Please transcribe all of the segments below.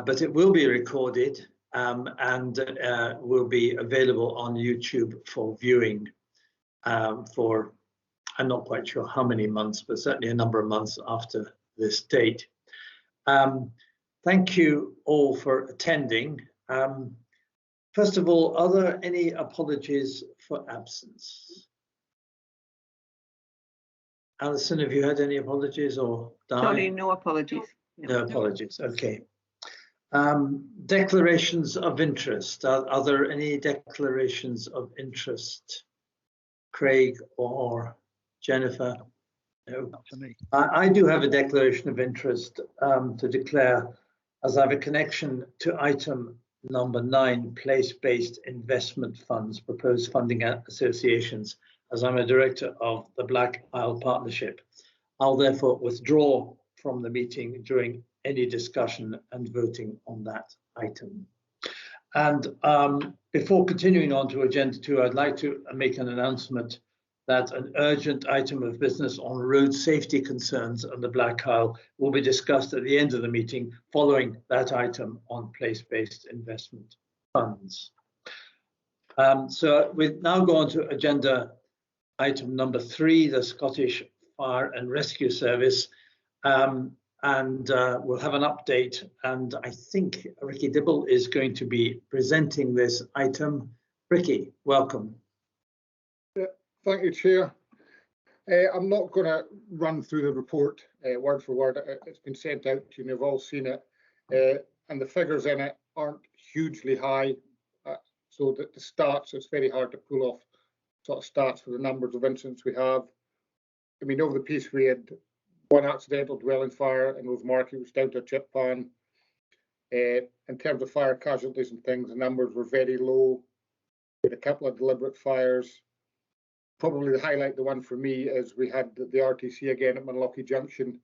but it will be recorded and will be available on YouTube for viewing for, I'm not quite sure how many months, but certainly a number of months after this date. Thank you all for attending. First of all, are there any apologies for absence? Alison, have you had any apologies, or Di? Sorry, no apologies. No apologies, okay. Declarations of interest. Are there any declarations of interest? Craig or Jennifer? No. Not for me. I do have a declaration of interest to declare, as I have a connection to item number 9, place-based investment funds, proposed funding associations, as I'm a director of the Black Isle Partnership. I'll therefore withdraw from the meeting during any discussion and voting on that item. And before continuing on to agenda 2, I'd like to make an announcement that an urgent item of business on road safety concerns on the Black Isle will be discussed at the end of the meeting following that item on place-based investment funds. So we now go on to agenda item number 3, the Scottish Fire and Rescue Service. We'll have an update, and I think Ricky Dibble is going to be presenting this item. Ricky, welcome. Thank you, Chair. I'm not going to run through the report word for word. It's been sent out to you and you've all seen it. And the figures in it aren't hugely high. So that the stats, it's very hard to pull off sort of stats for the numbers of incidents we have. I mean, over the piece we had 1 accidental dwelling fire in Rosemarket, which was down to a chip pan. In terms of fire casualties and things, the numbers were very low. We had a couple of deliberate fires. Probably the highlight, the one for me, is we had the RTC again at Munlochy Junction.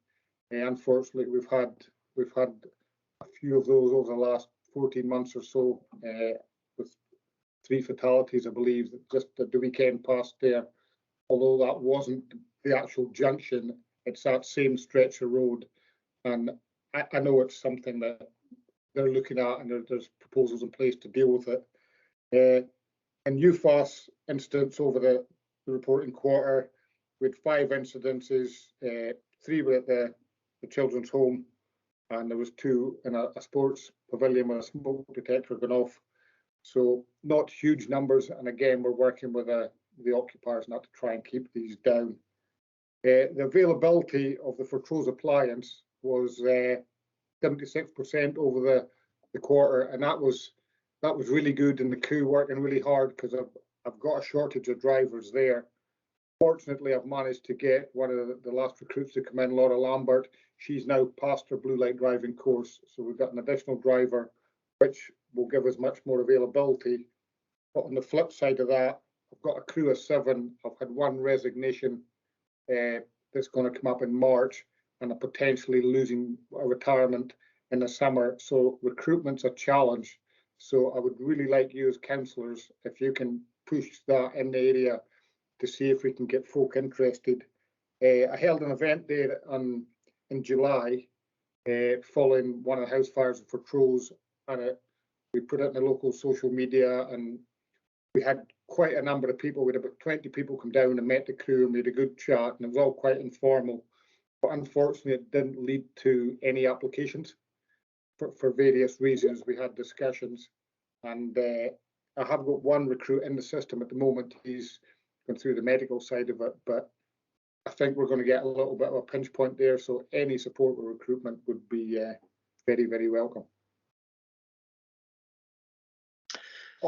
Unfortunately, we've had a few of those over the last 14 months or so, with 3 fatalities, I believe, just the weekend past there. Although that wasn't the actual junction, it's that same stretch of road, and I know it's something that they're looking at, and there's proposals in place to deal with it. In UFAS incidents over the reporting quarter, we had 5 incidences. 3 were at the children's home, and there was 2 in a sports pavilion with a smoke detector going off. So not huge numbers, and again, we're working with the occupiers not to try and keep these down. The availability of the Fortrose appliance was 76% over the quarter, and that was really good, and the crew working really hard because I've got a shortage of drivers there. Fortunately, I've managed to get one of the last recruits to come in, Laura Lambert. She's now passed her blue light driving course, so we've got an additional driver, which will give us much more availability. But on the flip side of that, I've got a crew of 7. I've had 1 resignation that's going to come up in March, and I'm potentially losing a retirement in the summer. So recruitment's a challenge. So I would really like you as councillors, if you can push that in the area to see if we can get folk interested. I held an event there in July following one of the house fires in Fortrose, and we put it in the local social media, and we had quite a number of people. We had about 20 people come down and met the crew, and we had a good chat, and it was all quite informal. But unfortunately, it didn't lead to any applications for various reasons. We had discussions, and I have got 1 recruit in the system at the moment. He's going through the medical side of it, but I think we're going to get a little bit of a pinch point there. So any support with recruitment would be very, very welcome.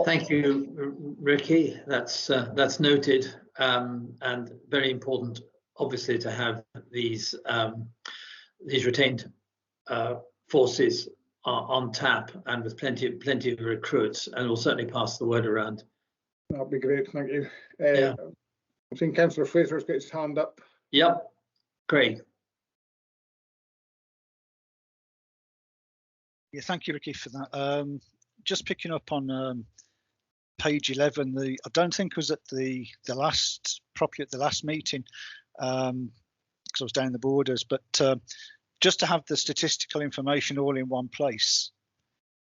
Thank you, Ricky. That's noted, and very important, obviously, to have these retained forces on tap and with plenty of recruits, and we'll certainly pass the word around. That'd be great, thank you. Yeah. I've seen Councillor Fraser's got his hand up. Yep, Craig. Yeah, thank you, Ricky, for that. Just picking up on page 11, I don't think it was at the last meeting, because I was down the borders, but just to have the statistical information all in one place,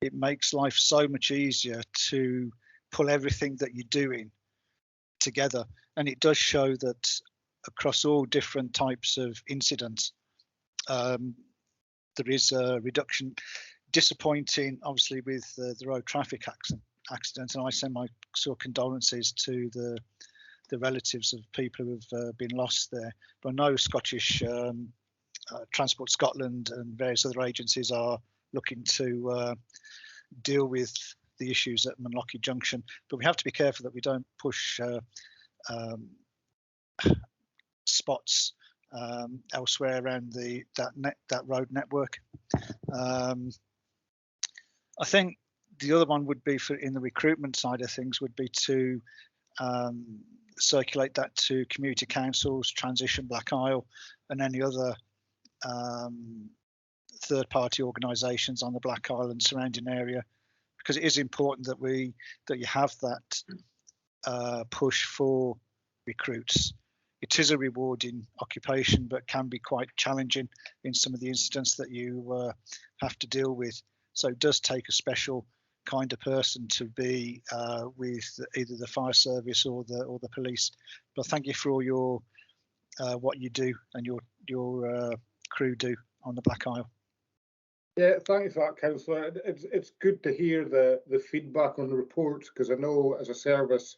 it makes life so much easier to pull everything that you're doing together. And it does show that across all different types of incidents, there is a reduction. Disappointing, obviously, with the road traffic accident, and I send my condolences to the relatives of people who have been lost there. But I know Scottish Transport Scotland and various other agencies are looking to deal with the issues at Munlochy Junction, but we have to be careful that we don't push spots elsewhere around that road network. I think the other one would be in the recruitment side of things would be to circulate that to community councils, Transition Black Isle, and any other third-party organisations on the Black Isle and surrounding area, because it is important that you have that push for recruits. It is a rewarding occupation, but can be quite challenging in some of the incidents that you have to deal with. So it does take a special kind of person to be with either the fire service or the police. But thank you for all your what you do and your crew do on the Black Isle. Yeah, thanks for that, Councillor. It's good to hear the feedback on the reports, because I know as a service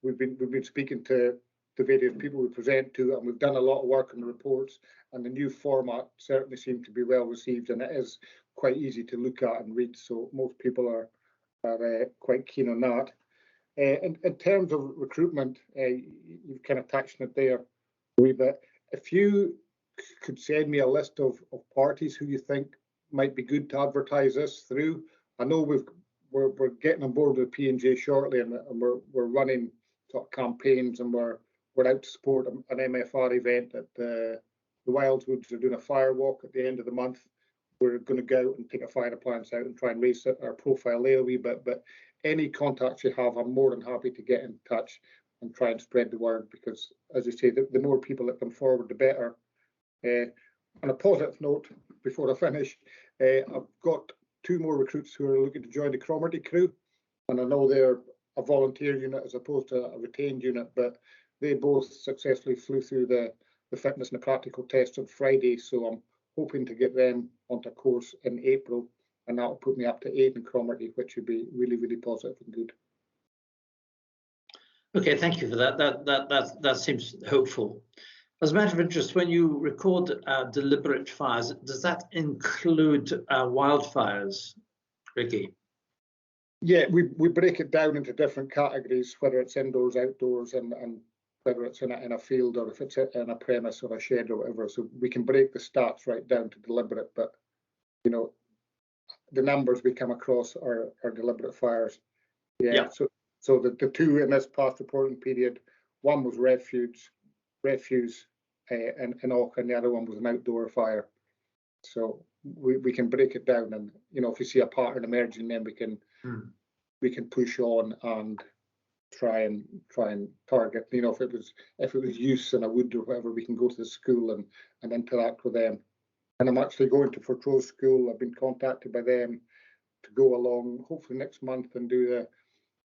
we've been speaking to the various people we present to, and we've done a lot of work on the reports, and the new format certainly seemed to be well received, and it is quite easy to look at and read, so most people are quite keen on that. In terms of recruitment, you've kind of touched on it there a wee bit. If you could send me a list of parties who you think might be good to advertise this through. I know we're getting on board with P&J shortly, and we're running sort of campaigns, and we're out to support an MFR event at the Wildwoods. They're doing a fire walk at the end of the month. We're going to go out and take a fire appliance out and try and raise our profile there a wee bit. But any contacts you have, I'm more than happy to get in touch and try and spread the word, because, as you say, the more people that come forward, the better. On a positive note, before I finish, I've got 2 more recruits who are looking to join the Cromarty crew, and I know they're a volunteer unit as opposed to a retained unit, but they both successfully flew through the fitness and the practical test on Friday, so I'm hoping to get them onto a course in April, and that'll put me up to 8 in Cromarty, which would be really, really positive and good. Okay, thank you for that. That seems hopeful. As a matter of interest, when you record deliberate fires, does that include wildfires, Ricky? Yeah, we break it down into different categories, whether it's indoors, outdoors, and whether it's in a field or if it's in a premise or a shed or whatever. So we can break the stats right down to deliberate, but you know, the numbers we come across are deliberate fires. Yeah. So the 2 in this past reporting period, one was refuse in Auckland, and the other one was an outdoor fire. So we can break it down, and you know, if we see a pattern emerging, then we can push on and try and target. You know, if it was use in a wood or whatever, we can go to the school and interact with them. And I'm actually going to Fortrose School. I've been contacted by them to go along, hopefully next month, and do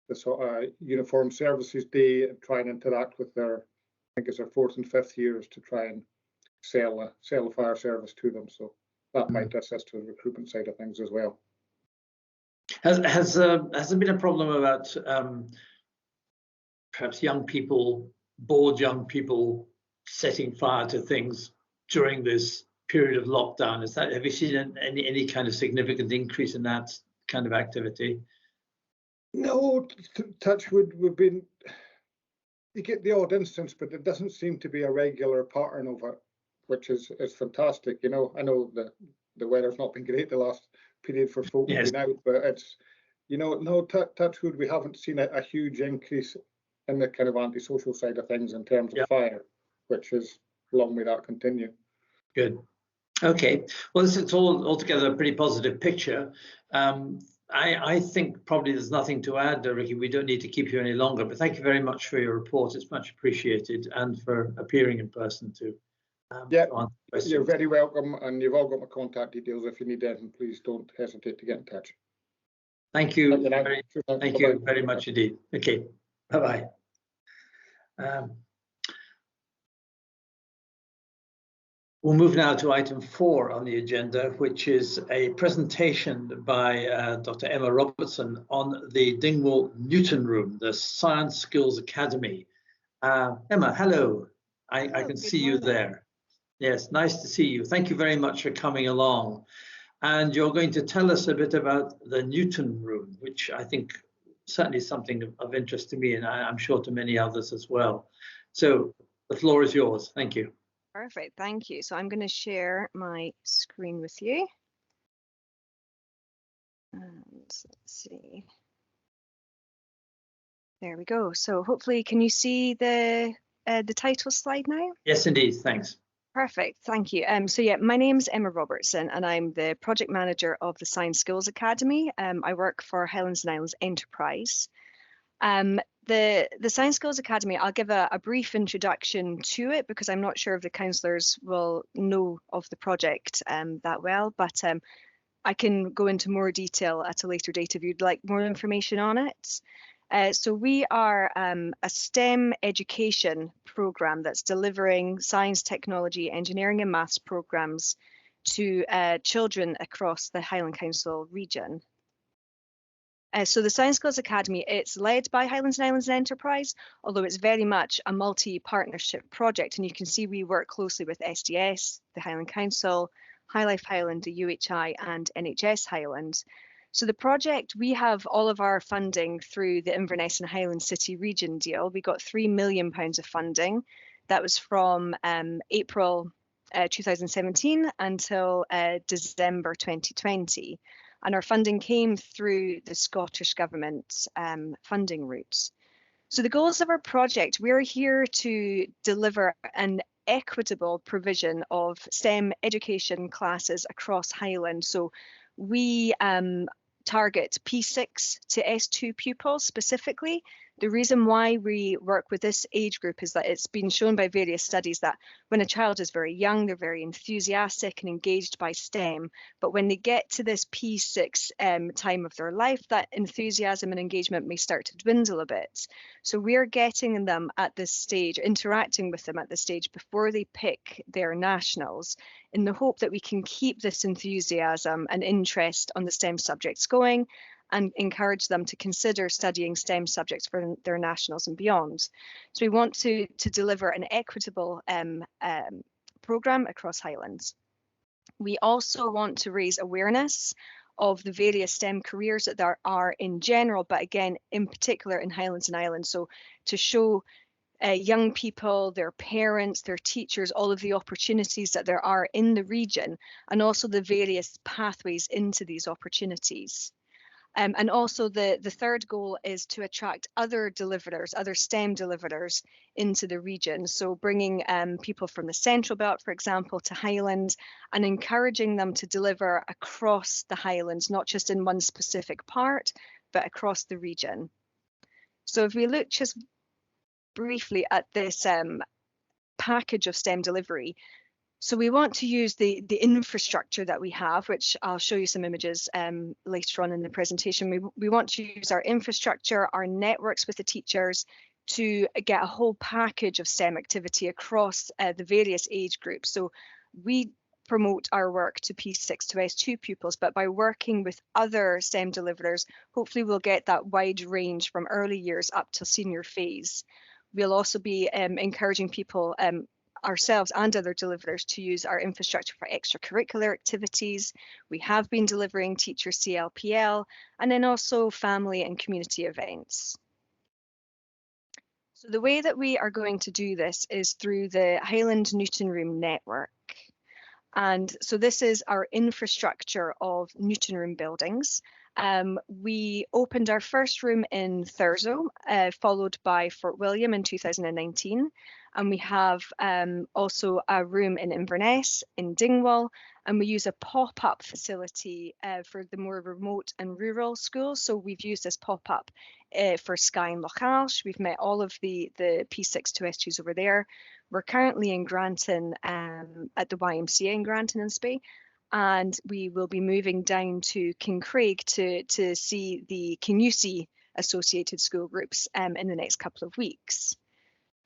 the sort of uniform services day and try and interact with their, I think it's their 4th and 5th years, to try and sell a fire service to them. So that might assist to the recruitment side of things as well. Has there been a problem about perhaps bored young people setting fire to things during this period of lockdown? Have you seen any kind of significant increase in that kind of activity? No, touch wood, you get the odd instance, but it doesn't seem to be a regular pattern of it, which is fantastic. You know, I know that the weather's not been great the last period for folk being out, but it's, you know, no, touch wood, we haven't seen a huge increase in the kind of antisocial side of things in terms of fire, which is long may that continue. Good. Okay. Well, it's altogether a pretty positive picture. I think probably there's nothing to add, Ricky. We don't need to keep you any longer, but thank you very much for your report. It's much appreciated, and for appearing in person to answer questions. You're very welcome, and you've all got my contact details. If you need anything, please don't hesitate to get in touch. Thank you. Thank You very much indeed. Okay, bye-bye. We'll move now to item 4 on the agenda, which is a presentation by Dr. Emma Robertson on the Dingwall Newton Room, the Science Skills Academy. Emma, hello. I can see you there. Yes, nice to see you. Thank you very much for coming along. And you're going to tell us a bit about the Newton Room, which I think certainly is something of interest to me, and I'm sure to many others as well. So the floor is yours. Thank you. Perfect, thank you. So I'm going to share my screen with you. And let's see. There we go. So hopefully, can you see the title slide now? Yes, indeed. Thanks. Perfect, thank you. So yeah, my name's Emma Robertson and I'm the project manager of the Science Skills Academy. I work for Highlands and Islands Enterprise. The Science Skills Academy, I'll give a brief introduction to it because I'm not sure if the councillors will know of the project that well, but I can go into more detail at a later date if you'd like more information on it. So we are a STEM education programme that's delivering science, technology, engineering and maths programmes to children across the Highland Council region. So the Science Skills Academy, it's led by Highlands and Islands Enterprise, although it's very much a multi-partnership project. And you can see we work closely with SDS, the Highland Council, High Life Highland, the UHI and NHS Highland. So the project, we have all of our funding through the Inverness and Highland City region deal. We got £3 million of funding. That was from April 2017 until December 2020. And our funding came through the Scottish Government funding routes. So the goals of our project, we're here to deliver an equitable provision of STEM education classes across Highland. So we target P6 to S2 pupils specifically. The reason why we work with this age group is that it's been shown by various studies that when a child is very young, they're very enthusiastic and engaged by STEM. But when they get to this P6 time of their life, that enthusiasm and engagement may start to dwindle a bit. So we're getting them at this stage, interacting with them at this stage before they pick their nationals, in the hope that we can keep this enthusiasm and interest on the STEM subjects going and encourage them to consider studying STEM subjects for their nationals and beyond. So we want to deliver an equitable programme across Highlands. We also want to raise awareness of the various STEM careers that there are in general, but again, in particular in Highlands and Islands. So to show young people, their parents, their teachers, all of the opportunities that there are in the region, and also the various pathways into these opportunities. And also the third goal is to attract other deliverers, other STEM deliverers into the region. So bringing people from the Central Belt, for example, to Highland and encouraging them to deliver across the Highlands, not just in one specific part, but across the region. So if we look just briefly at this package of STEM delivery, so we want to use the infrastructure that we have, which I'll show you some images later on in the presentation. We want to use our infrastructure, our networks with the teachers to get a whole package of STEM activity across the various age groups. So we promote our work to P6 to S2 pupils, but by working with other STEM deliverers, hopefully we'll get that wide range from early years up to senior phase. We'll also be encouraging people ourselves and other deliverers to use our infrastructure for extracurricular activities. We have been delivering teacher CLPL and then also family and community events. So the way that we are going to do this is through the Highland Newton Room network. And so this is our infrastructure of Newton Room buildings. We opened our first room in Thurso, followed by Fort William in 2019. And we have also a room in Inverness, in Dingwall, and we use a pop-up facility for the more remote and rural schools. So we've used this pop-up for Skye and Loch Alsh. We've met all of the P6 to S2s over there. We're currently in Granton at the YMCA in Granton and Spey. and we will be moving down to Kincraig to see the Kinusi associated school groups in the next couple of weeks.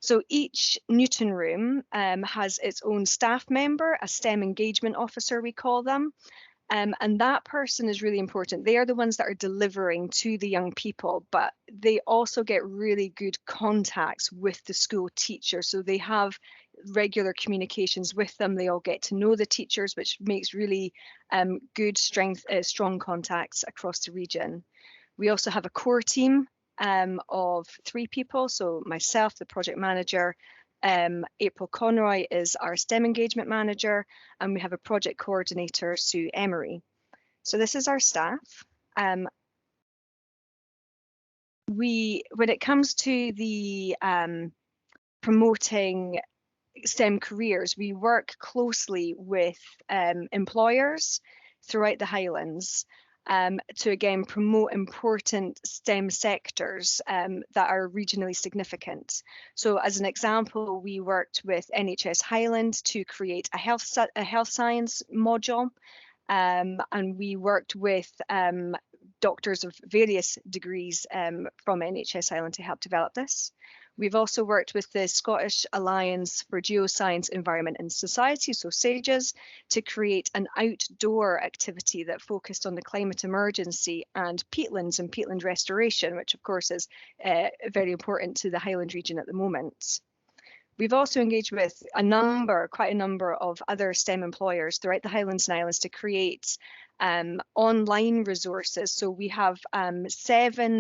So each Newton room has its own staff member, a STEM engagement officer we call them, and that person is really important. They are the ones that are delivering to the young people, but they also get really good contacts with the school teachers. So they have regular communications with them. They all get to know the teachers, which makes really good, strong contacts across the region. We also have a core team of 3 people. So myself, the project manager, April Conroy is our STEM engagement manager, and we have a project coordinator, Sue Emery. So this is our staff. When it comes to the promoting STEM careers, we work closely with employers throughout the Highlands to again promote important STEM sectors that are regionally significant. So as an example, we worked with NHS Highland to create a health science module, and we worked with doctors of various degrees from NHS Highland to help develop this. We've also worked with the Scottish Alliance for Geoscience, Environment and Society, so SAGES, to create an outdoor activity that focused on the climate emergency and peatlands and peatland restoration, which of course is very important to the Highland region at the moment. We've also engaged with quite a number of other STEM employers throughout the Highlands and Islands to create online resources. So we have 7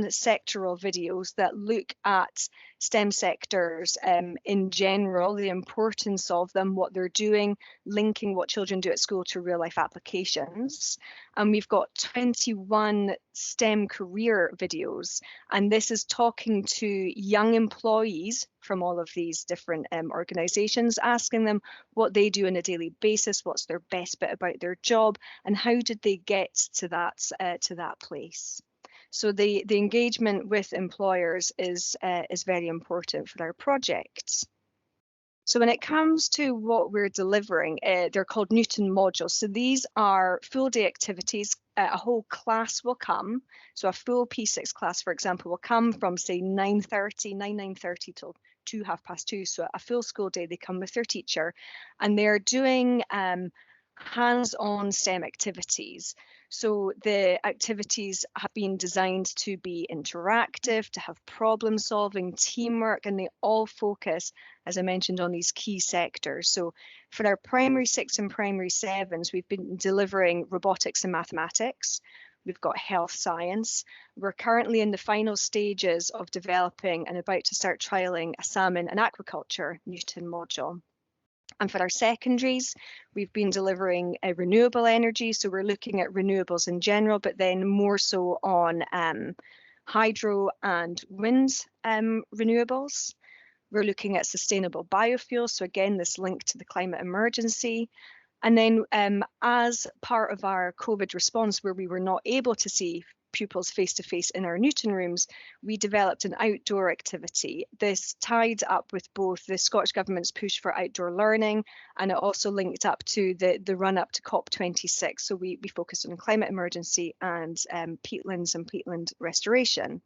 sectoral videos that look at STEM sectors in general, the importance of them, what they're doing, linking what children do at school to real life applications. And we've got 21 STEM career videos, and this is talking to young employees from all of these different organisations, asking them what they do on a daily basis, what's their best bit about their job, and how did they get to that place. So the engagement with employers is very important for our projects. So when it comes to what we're delivering, they're called Newton modules. So these are full day activities. A whole class will come. So a full P6 class, for example, will come from say 9:30 till 2:30. So a full school day, they come with their teacher, and they're doing hands-on STEM activities. So the activities have been designed to be interactive, to have problem solving, teamwork, and they all focus, as I mentioned, on these key sectors. So for our primary 6 and primary 7s, we've been delivering robotics and mathematics. We've got health science. We're currently in the final stages of developing and about to start trialling a salmon and aquaculture Newton module. And for our secondaries, we've been delivering renewable energy. So we're looking at renewables in general, but then more so on hydro and wind renewables. We're looking at sustainable biofuels. So again, this link to the climate emergency. And then as part of our COVID response, where we were not able to see pupils face-to-face in our Newton rooms, we developed an outdoor activity. This tied up with both the Scottish Government's push for outdoor learning, and it also linked up to the run-up to COP26. So we focused on climate emergency and peatlands and peatland restoration.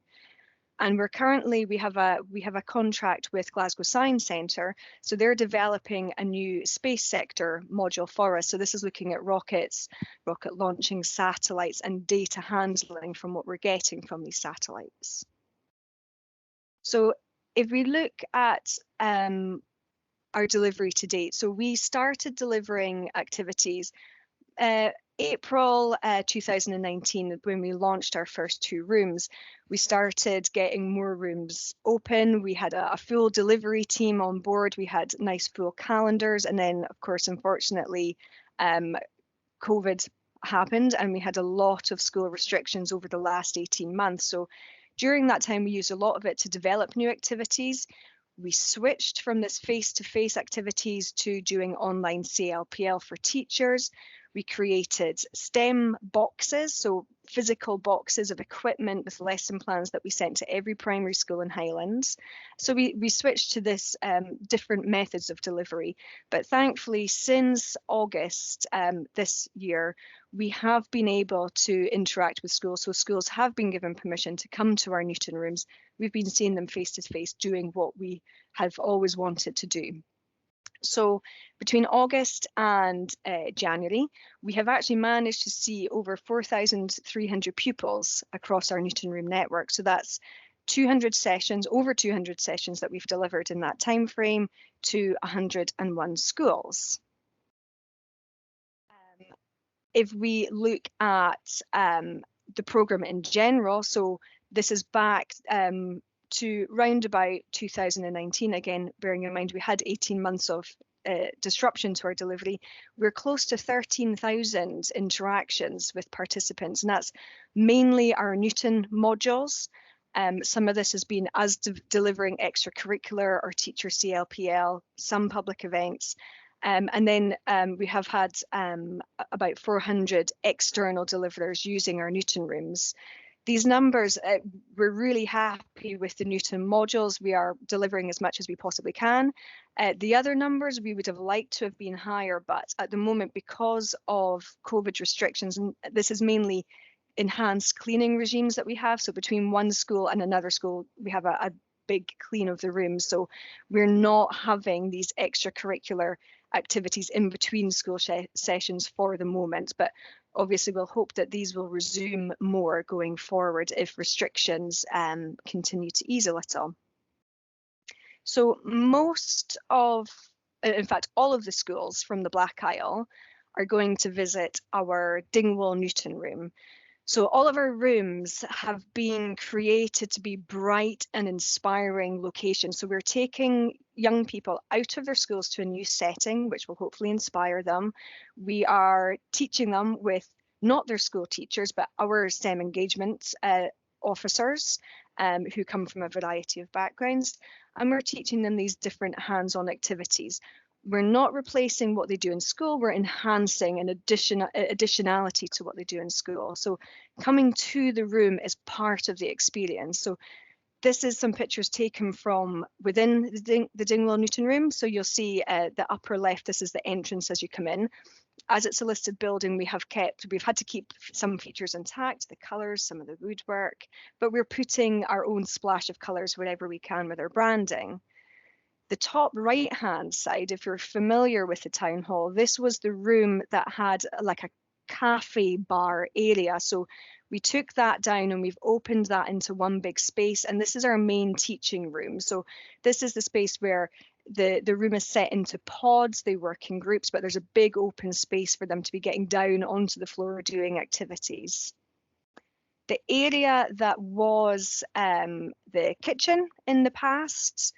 And we have a contract with Glasgow Science Centre, so they're developing a new space sector module for us. So this is looking at rockets, rocket launching, satellites, and data handling from what we're getting from these satellites. So if we look at our delivery to date, so we started delivering activities April 2019, when we launched our first 2 rooms. We started getting more rooms open. We had a full delivery team on board. We had nice full calendars. And then, of course, unfortunately, COVID happened and we had a lot of school restrictions over the last 18 months. So during that time, we used a lot of it to develop new activities. We switched from this face-to-face activities to doing online CLPL for teachers. We created STEM boxes, so physical boxes of equipment with lesson plans that we sent to every primary school in Highlands. So we switched to this different methods of delivery. But thankfully, since August this year, we have been able to interact with schools. So schools have been given permission to come to our Newton rooms. We've been seeing them face to face, doing what we have always wanted to do. So between August and January, we have actually managed to see over 4,300 pupils across our Newton Room network. So that's 200 sessions, over 200 sessions that we've delivered in that time frame to 101 schools. If we look at the programme in general, so this is back to round about 2019, again, bearing in mind we had 18 months of disruption to our delivery. We're close to 13,000 interactions with participants, and that's mainly our Newton modules. Some of this has been us delivering extracurricular or teacher CLPL, some public events. And then we have had about 400 external deliverers using our Newton rooms. These numbers, we're really happy with the Newton modules. We are delivering as much as we possibly can. The other numbers we would have liked to have been higher, but at the moment, because of COVID restrictions, and this is mainly enhanced cleaning regimes that we have. So between one school and another school, we have a big clean of the rooms. So we're not having these extracurricular activities in between school sessions for the moment, but obviously we'll hope that these will resume more going forward if restrictions continue to ease a little. So most of, in fact, all of the schools from the Black Isle are going to visit our Dingwall Newton room. So all of our rooms have been created to be bright and inspiring locations. So we're taking young people out of their schools to a new setting, which will hopefully inspire them. We are teaching them with not their school teachers, but our STEM engagement officers who come from a variety of backgrounds. And we're teaching them these different hands-on activities. We're not replacing what they do in school, we're enhancing an additionality to what they do in school. So coming to the room is part of the experience. So this is some pictures taken from within the Dingwall Newton room. So you'll see the upper left, this is the entrance as you come in. As it's a listed building, we've had to keep some features intact, the colours, some of the woodwork, but we're putting our own splash of colours wherever we can with our branding. The top right hand side, if you're familiar with the town hall, this was the room that had like a cafe bar area. So we took that down and we've opened that into one big space, and this is our main teaching room. So this is the space where the room is set into pods, they work in groups, but there's a big open space for them to be getting down onto the floor doing activities. The area that was the kitchen in the past,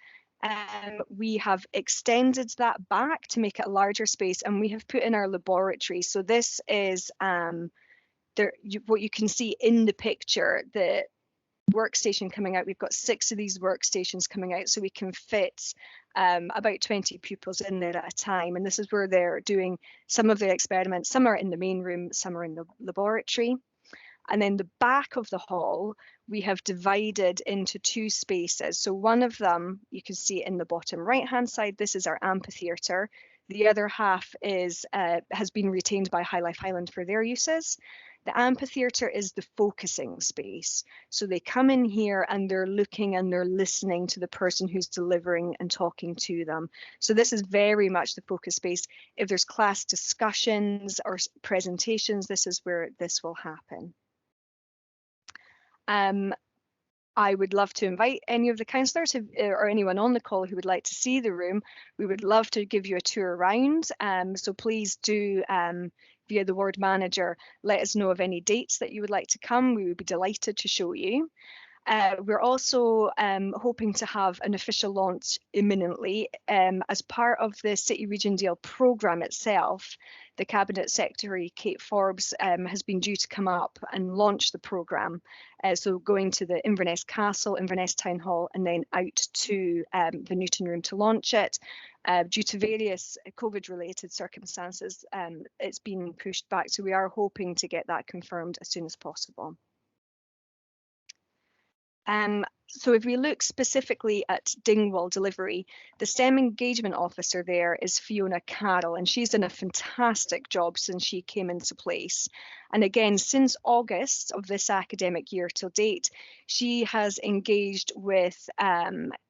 we have extended that back to make it a larger space, and we have put in our laboratory. So this is what you can see in the picture, the workstation coming out. We've got 6 of these workstations coming out, so we can fit about 20 pupils in there at a time. And this is where they're doing some of the experiments. Some are in the main room, some are in the laboratory. And then the back of the hall, we have divided into 2 spaces. So one of them, you can see in the bottom right-hand side, this is our amphitheater. The other half is has been retained by High Life Highland for their uses. The amphitheater is the focusing space. So they come in here and they're looking and they're listening to the person who's delivering and talking to them. So this is very much the focus space. If there's class discussions or presentations, this is where this will happen. I would love to invite any of the councillors or anyone on the call who would like to see the room. We would love to give you a tour around. So please do, via the ward manager, let us know of any dates that you would like to come. We would be delighted to show you. We're also hoping to have an official launch imminently. As part of the City Region Deal programme itself, the Cabinet Secretary, Kate Forbes, has been due to come up and launch the programme. So going to the Inverness Castle, Inverness Town Hall, and then out to the Newton Room to launch it. Due to various COVID-related circumstances, it's been pushed back. So we are hoping to get that confirmed as soon as possible. So if we look specifically at Dingwall delivery, the STEM engagement officer there is Fiona Carroll, and she's done a fantastic job since she came into place. And again, since August of this academic year till date, she has engaged with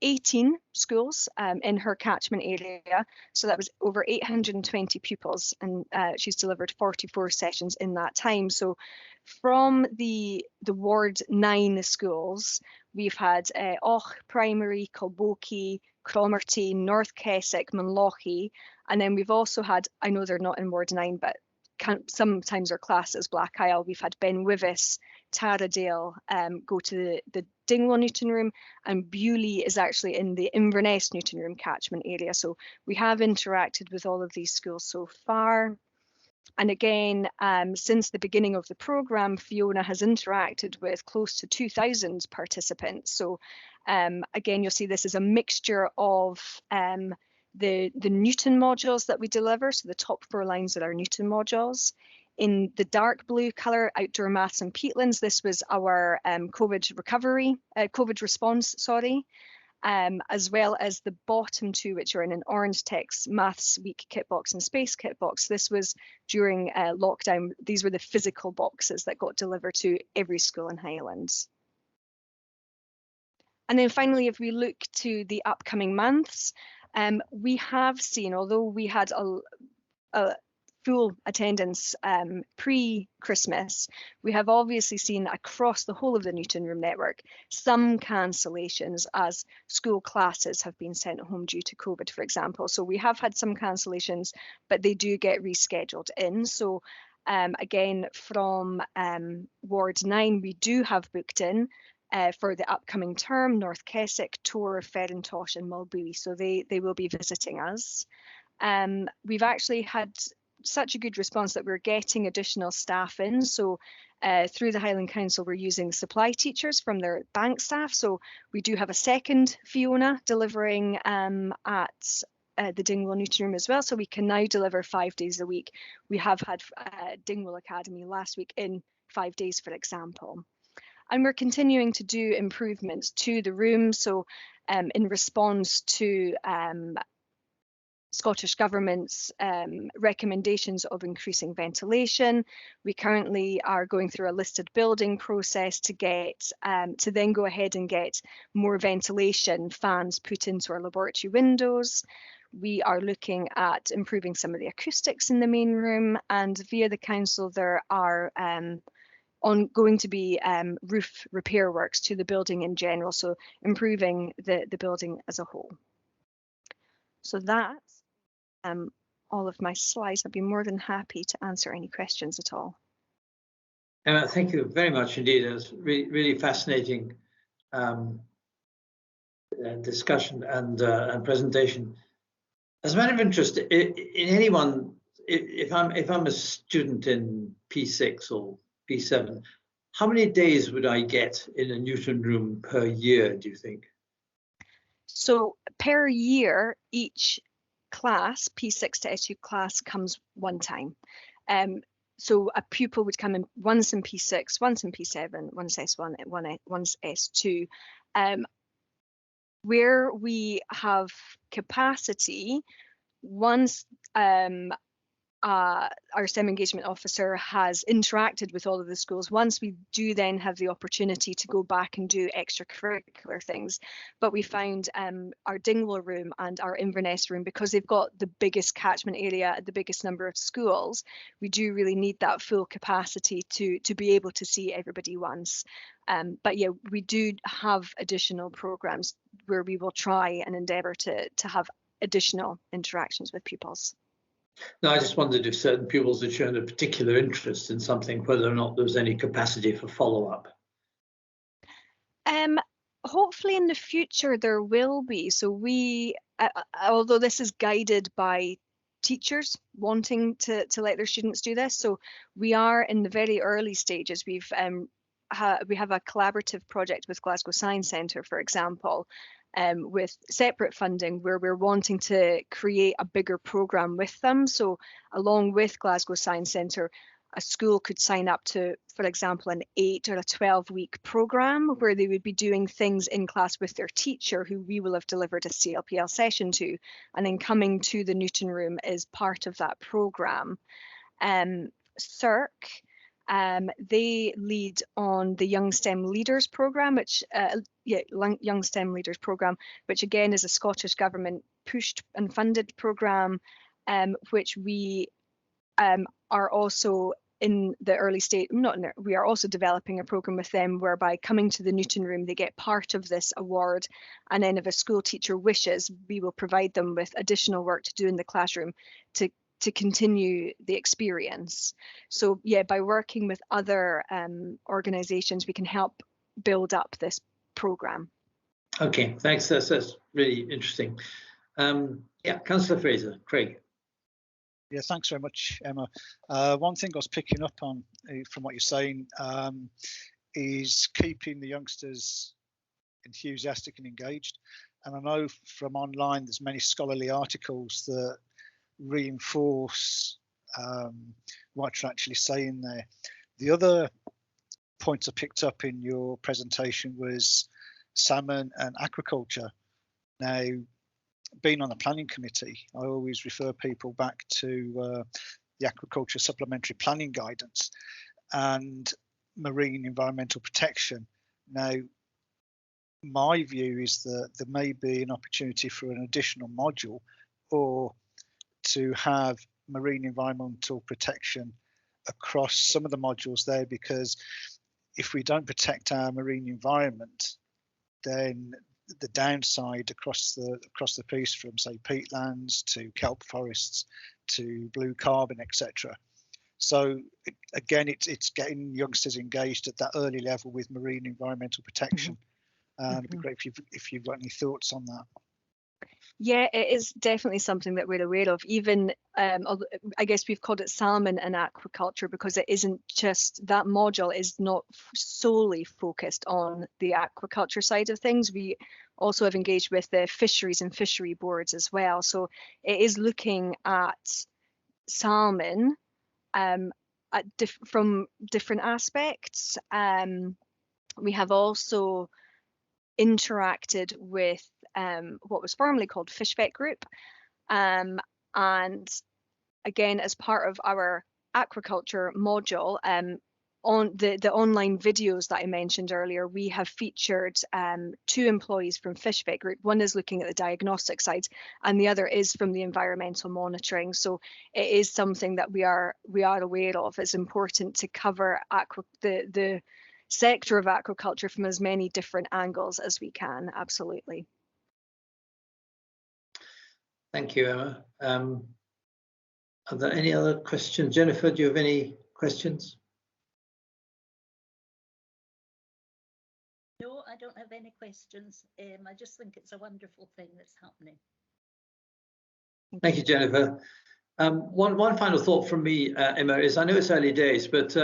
18 schools in her catchment area. So that was over 820 pupils, and she's delivered 44 sessions in that time. So from the Ward 9 schools, we've had Och Primary, Kilbokie, Cromarty, North Keswick, Munlochy, and then we've also had, I know they're not in Ward 9, but sometimes are classed as Black Isle. We've had Ben Wivis, Taradale go to the Dingwall Newton Room, and Bewley is actually in the Inverness Newton Room catchment area. So we have interacted with all of these schools so far. And again, since the beginning of the programme, Fiona has interacted with close to 2,000 participants. So again, you'll see this is a mixture of the Newton modules that we deliver. So the top 4 lines are our Newton modules. In the dark blue colour, outdoor maths and peatlands, this was our COVID response, sorry. As well as the bottom 2, which are in an orange text, Maths Week kit box and Space kit box. This was during lockdown. These were the physical boxes that got delivered to every school in Highlands. And then finally, if we look to the upcoming months, we have seen, although we had a full attendance pre-Christmas, we have obviously seen across the whole of the Newton Room network some cancellations as school classes have been sent home due to COVID, for example. So we have had some cancellations, but they do get rescheduled in. So again, from Ward 9, we do have booked in for the upcoming term, North Keswick, Tor, Ferrentosh and Mulberry. So they will be visiting us. We've actually had such a good response that we're getting additional staff in. So through the Highland Council, we're using supply teachers from their bank staff. So we do have a second Fiona delivering at the Dingwall Newton Room as well. So we can now deliver 5 days a week. We have had Dingwall Academy last week in 5 days, for example. And we're continuing to do improvements to the room. So in response to Scottish Government's recommendations of increasing ventilation, we currently are going through a listed building process to get to then go ahead and get more ventilation fans put into our laboratory windows. We are looking at improving some of the acoustics in the main room, and via the council there are going to be roof repair works to the building in general, so improving the building as a whole. So that's all of my slides. I'd be more than happy to answer any questions at all. Emma, thank you very much indeed. It was really fascinating discussion and presentation. As a matter of interest, in anyone, if I'm a student in P6 or P7, how many days would I get in a Newton Room per year, do you think? So per year, each class, P6 to S2 class, comes one time. So a pupil would come in once in P6, once in P7, once S1, once S2. Where we have capacity, once our STEM engagement officer has interacted with all of the schools, once we do then have the opportunity to go back and do extracurricular things. But we found our Dingwall room and our Inverness room, because they've got the biggest catchment area, the biggest number of schools, we do really need that full capacity to be able to see everybody once. But yeah, we do have additional programs where we will try and endeavour to have additional interactions with pupils. No, I just wondered if certain pupils had shown a particular interest in something, whether or not there was any capacity for follow-up. Hopefully in the future there will be. So we, although this is guided by teachers wanting to let their students do this, so we are in the very early stages. We have a collaborative project with Glasgow Science Centre, for example, with separate funding, where we're wanting to create a bigger programme with them. So along with Glasgow Science Centre, a school could sign up to, for example, an 8 or a 12-week programme where they would be doing things in class with their teacher, who we will have delivered a CLPL session to, and then coming to the Newton room is part of that programme. CERC, they lead on the Young STEM Leaders programme, which Young STEM Leaders programme, which again is a Scottish Government pushed and funded programme, which we are also in the early state, we are also developing a programme with them whereby coming to the Newton room, they get part of this award. And then if a school teacher wishes, we will provide them with additional work to do in the classroom to continue the experience. So yeah, by working with other organisations, we can help build up this programme. Okay, thanks. That's really interesting. Yeah, Councillor Fraser, Craig. Yeah, thanks very much, Emma. One thing I was picking up on from what you're saying is keeping the youngsters enthusiastic and engaged. And I know from online there's many scholarly articles that reinforce what you're actually saying there. The other point I picked up in your presentation was salmon and aquaculture. Now, being on the planning committee, I always refer people back to the aquaculture supplementary planning guidance and marine environmental protection. Now, my view is that there may be an opportunity for an additional module, or to have marine environmental protection across some of the modules there, because if we don't protect our marine environment, then the downside across the piece, from say peatlands to kelp forests to blue carbon, etc. So again, it's getting youngsters engaged at that early level with marine environmental protection. It'd be great if you've got any thoughts on that. Yeah, it is definitely something that we're aware of. Even, I guess we've called it salmon and aquaculture because it isn't just, that module is not solely focused on the aquaculture side of things. We also have engaged with the fisheries and fishery boards as well. So it is looking at salmon from different aspects. We have also interacted with what was formerly called Pbec Group, and again, as part of our aquaculture module, on the online videos that I mentioned earlier, we have featured 2 employees from Pbec Group. One is looking at the diagnostic side, and the other is from the environmental monitoring. So it is something that we are aware of. It's important to cover the sector of aquaculture from as many different angles as we can. Absolutely. Thank you, Emma. Are there any other questions? Jennifer, do you have any questions? No, I don't have any questions. I just think it's a wonderful thing that's happening. Thank you, Jennifer. One final thought from me, Emma, is I know it's early days, but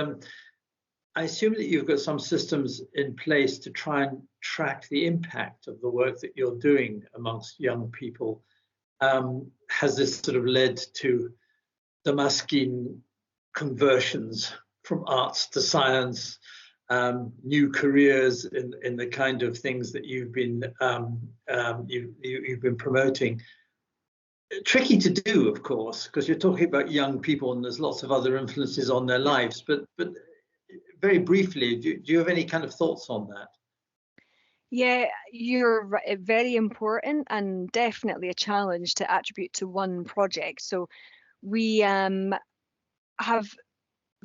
I assume that you've got some systems in place to try and track the impact of the work that you're doing amongst young people. Has this sort of led to Damascene conversions from arts to science, new careers in the kind of things that you've been promoting? Tricky to do, of course, because you're talking about young people and there's lots of other influences on their lives. But very briefly, do you have any kind of thoughts on that? Yeah, you're right, very important and definitely a challenge to attribute to one project. So we have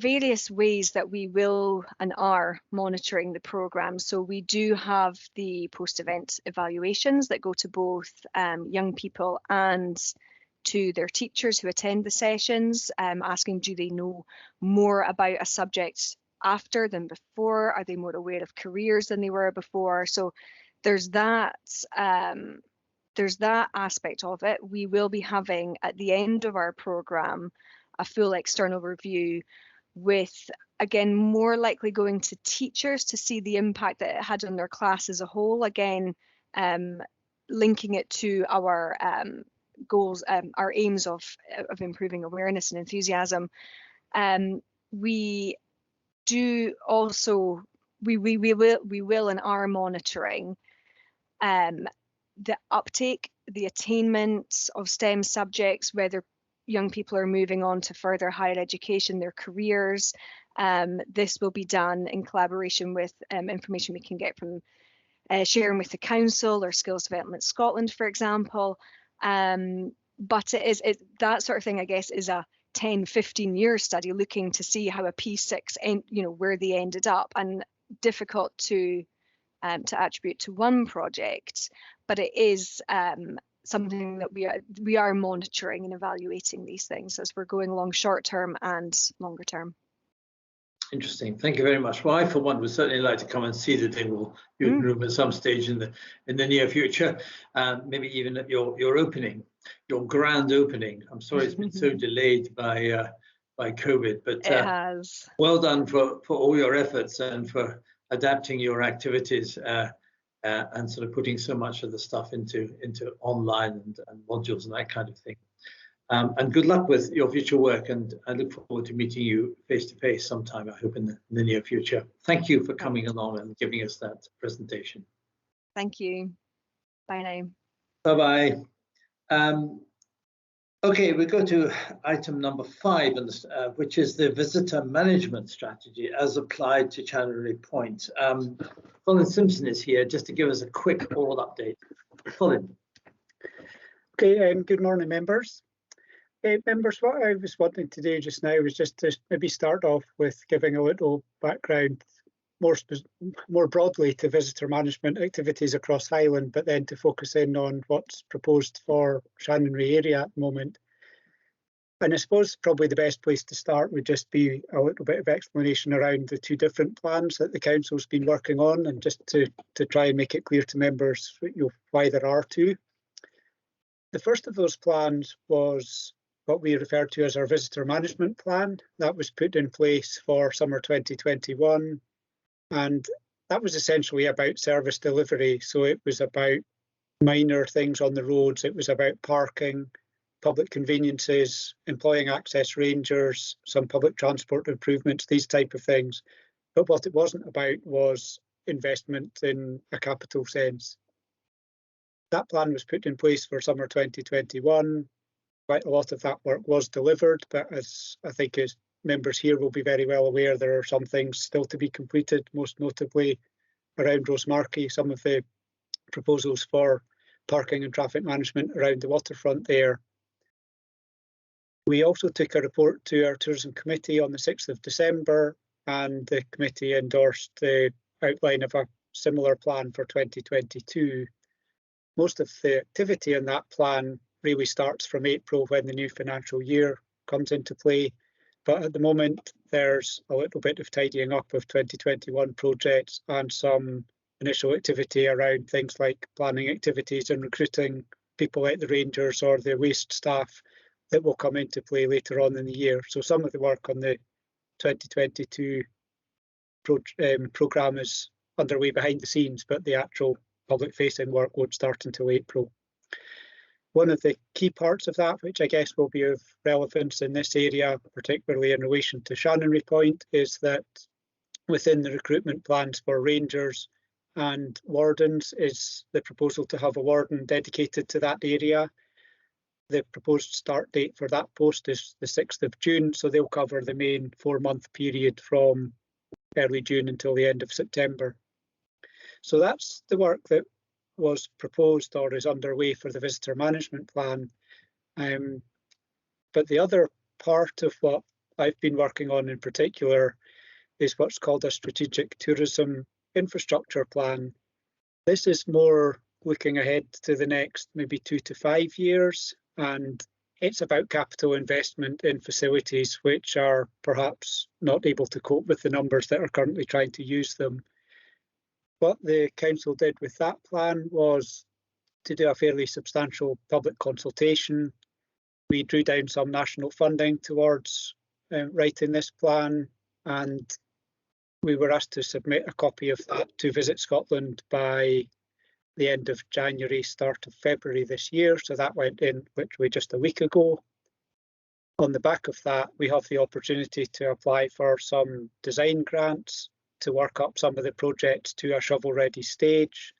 various ways that we will and are monitoring the programme. So we do have the post-event evaluations that go to both young people and to their teachers who attend the sessions, asking do they know more about a subject after than before? Are they more aware of careers than they were before? So there's that aspect of it. We will be having at the end of our programme a full external review with, again, more likely going to teachers to see the impact that it had on their class as a whole. Again, linking it to our goals, our aims of improving awareness and enthusiasm. We do also, we will and are monitoring the uptake, the attainment of STEM subjects, whether young people are moving on to further higher education, their careers. This will be done in collaboration with information we can get from sharing with the council or Skills Development Scotland, for example. But it is that sort of thing, I guess, is a 10-15 year study looking to see how a P6 where they ended up, and difficult to attribute to one project, but it is something that we are monitoring and evaluating these things as we're going along short term and longer term. Interesting. Thank you very much. Well, I, for one, would certainly like to come and see the Dingwall Youth Room at some stage in the near future, maybe even at your opening, your grand opening. I'm sorry it's been so delayed by COVID, but it has. Well done for all your efforts and for adapting your activities and sort of putting so much of the stuff into online and modules and that kind of thing. And good luck with your future work, and I look forward to meeting you face to face sometime, I hope in the near future. Thank you for coming along and giving us that presentation. Thank you. Bye now. Bye-bye. Okay, we go to item number 5, which is the visitor management strategy as applied to Channery Point. Colin Simpson is here just to give us a quick oral update. Colin. Okay, good morning, members. Members, what I was wanting to do just now was just to maybe start off with giving a little background more broadly to visitor management activities across Highland, but then to focus in on what's proposed for Shannonry area at the moment. And I suppose probably the best place to start would just be a little bit of explanation around the 2 different plans that the council's been working on, and just to try and make it clear to members why there are 2. The first of those plans was what we refer to as our visitor management plan. That was put in place for summer 2021, and that was essentially about service delivery. So it was about minor things on the roads. It was about parking, public conveniences, employing access rangers, some public transport improvements, these type of things. But what it wasn't about was investment in a capital sense. That plan was put in place for summer 2021. Quite a lot of that work was delivered, but as I think as members here will be very well aware, there are some things still to be completed, most notably around Rosemarkie, some of the proposals for parking and traffic management around the waterfront there. We also took a report to our Tourism Committee on the 6th of December, and the committee endorsed the outline of a similar plan for 2022. Most of the activity in that plan really starts from April, when the new financial year comes into play. But at the moment, there's a little bit of tidying up of 2021 projects and some initial activity around things like planning activities and recruiting people like the rangers or the waste staff that will come into play later on in the year. So some of the work on the 2022 programme is underway behind the scenes, but the actual public-facing work won't start until April. One of the key parts of that, which I guess will be of relevance in this area, particularly in relation to Shannonry Point, is that within the recruitment plans for rangers and wardens is the proposal to have a warden dedicated to that area. The proposed start date for that post is the 6th of June, so they'll cover the main 4-month period from early June until the end of September. So that's the work that was proposed or is underway for the visitor management plan. But the other part of what I've been working on in particular is what's called a strategic tourism infrastructure plan. This is more looking ahead to the next maybe 2 to 5 years, and it's about capital investment in facilities which are perhaps not able to cope with the numbers that are currently trying to use them. What the council did with that plan was to do a fairly substantial public consultation. We drew down some national funding towards writing this plan, and we were asked to submit a copy of that to Visit Scotland by the end of January, start of February this year. So that went in literally just a week ago. On the back of that, we have the opportunity to apply for some design grants to work up some of the projects to a shovel-ready stage.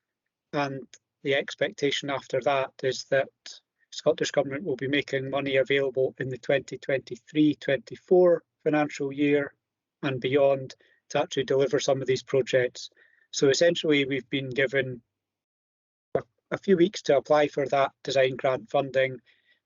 And the expectation after that is that Scottish Government will be making money available in the 2023-24 financial year and beyond to actually deliver some of these projects. So essentially, we've been given a few weeks to apply for that design grant funding.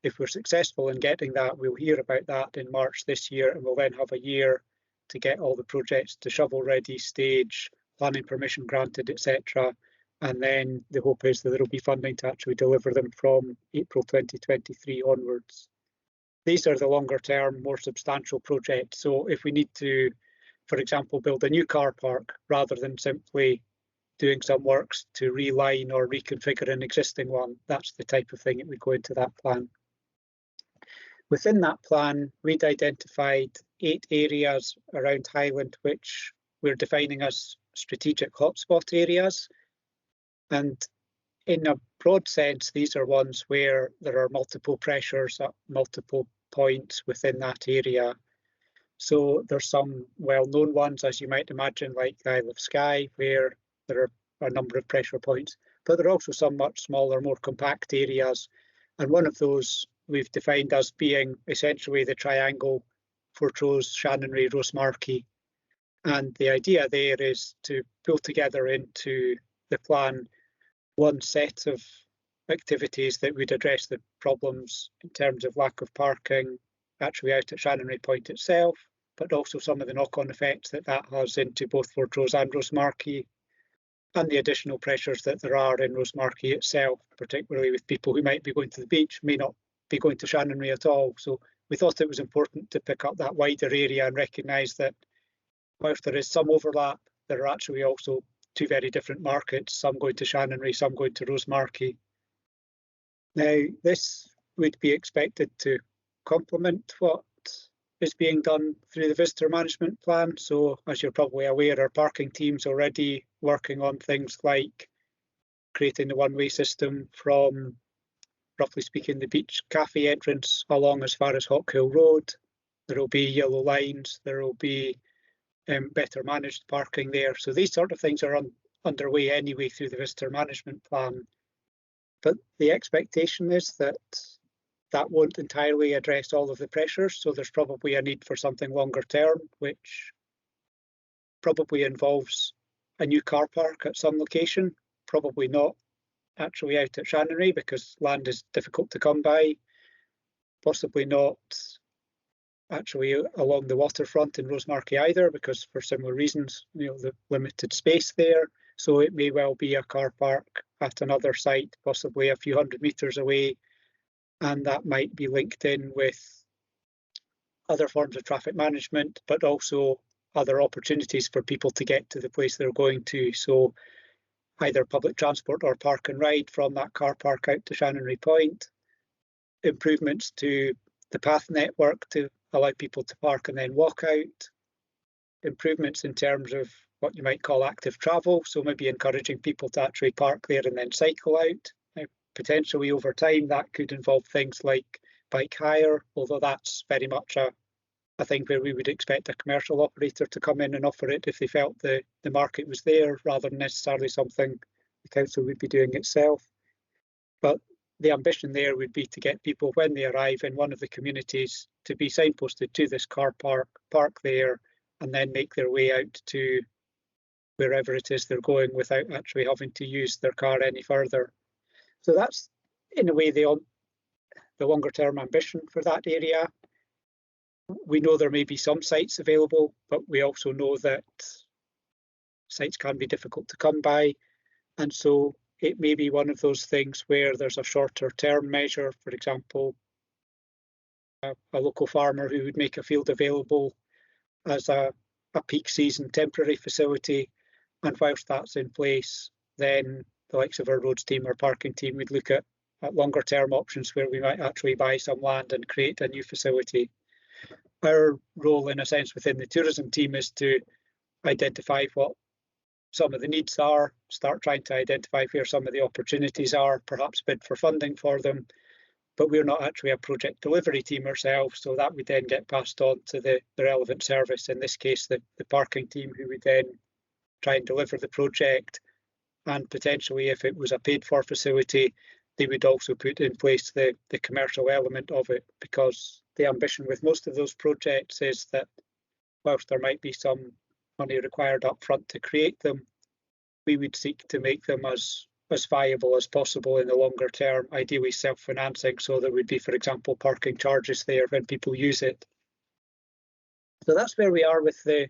If we're successful in getting that, we'll hear about that in March this year, and we'll then have a year to get all the projects to shovel-ready stage, planning permission granted, etc. And then the hope is that there will be funding to actually deliver them from April 2023 onwards. These are the longer term, more substantial projects. So if we need to, for example, build a new car park rather than simply doing some works to reline or reconfigure an existing one, that's the type of thing that would go into that plan. Within that plan, we'd identified 8 areas around Highland which we're defining as strategic hotspot areas. And in a broad sense, these are ones where there are multiple pressures at multiple points within that area. So there's some well-known ones, as you might imagine, like the Isle of Skye, where there are a number of pressure points, but there are also some much smaller, more compact areas. And one of those we've defined as being essentially the triangle Fortrose, Shannonry, Rosemarkie. And the idea there is to pull together into the plan one set of activities that would address the problems in terms of lack of parking actually out at Shannonry Point itself, but also some of the knock-on effects that that has into both Fortrose and Rosemarkie, and the additional pressures that there are in Rosemarkie itself, particularly with people who might be going to the beach, may not be going to Shannonry at all. So we thought it was important to pick up that wider area and recognise that whilst there is some overlap, there are actually also two very different markets, some going to Shannonry, some going to Rosemarkie. Now, this would be expected to complement what is being done through the visitor management plan. So as you're probably aware, our parking team's already working on things like creating the one-way system from, roughly speaking, the beach cafe entrance along as far as Hawkhill Road. There will be yellow lines, there will be better managed parking there. So these sort of things are underway anyway through the visitor management plan. But the expectation is that that won't entirely address all of the pressures. So there's probably a need for something longer term, which probably involves a new car park at some location, probably not actually out at Shannonry because land is difficult to come by, possibly not actually along the waterfront in Rosemarkie either, because for similar reasons, the limited space there. So it may well be a car park at another site, possibly a few hundred metres away, and that might be linked in with other forms of traffic management, but also other opportunities for people to get to the place they're going to. So either public transport or park and ride from that car park out to Shannonry Point, improvements to the path network to allow people to park and then walk out, improvements in terms of what you might call active travel, so maybe encouraging people to actually park there and then cycle out. Now, potentially over time that could involve things like bike hire, although that's very much a thing where we would expect a commercial operator to come in and offer it if they felt the market was there, rather than necessarily something the council would be doing itself. But the ambition there would be to get people, when they arrive in one of the communities, to be signposted to this car park there, and then make their way out to wherever it is they're going without actually having to use their car any further. So that's, in a way, the longer term ambition for that area. We know there may be some sites available, but we also know that sites can be difficult to come by. And so it may be one of those things where there's a shorter term measure, for example, a local farmer who would make a field available as a peak season temporary facility. And whilst that's in place, then the likes of our roads team or parking team would look at longer term options where we might actually buy some land and create a new facility. Our role, in a sense, within the tourism team is to identify what some of the needs are, start trying to identify where some of the opportunities are, perhaps bid for funding for them. But we're not actually a project delivery team ourselves, so that would then get passed on to the relevant service, in this case the parking team, who would then try and deliver the project. And potentially, if it was a paid for facility, they would also put in place the commercial element of it, because the ambition with most of those projects is that whilst there might be some money required up front to create them, we would seek to make them as viable as possible in the longer term, ideally self-financing, so there would be, for example, parking charges there when people use it. So that's where we are with the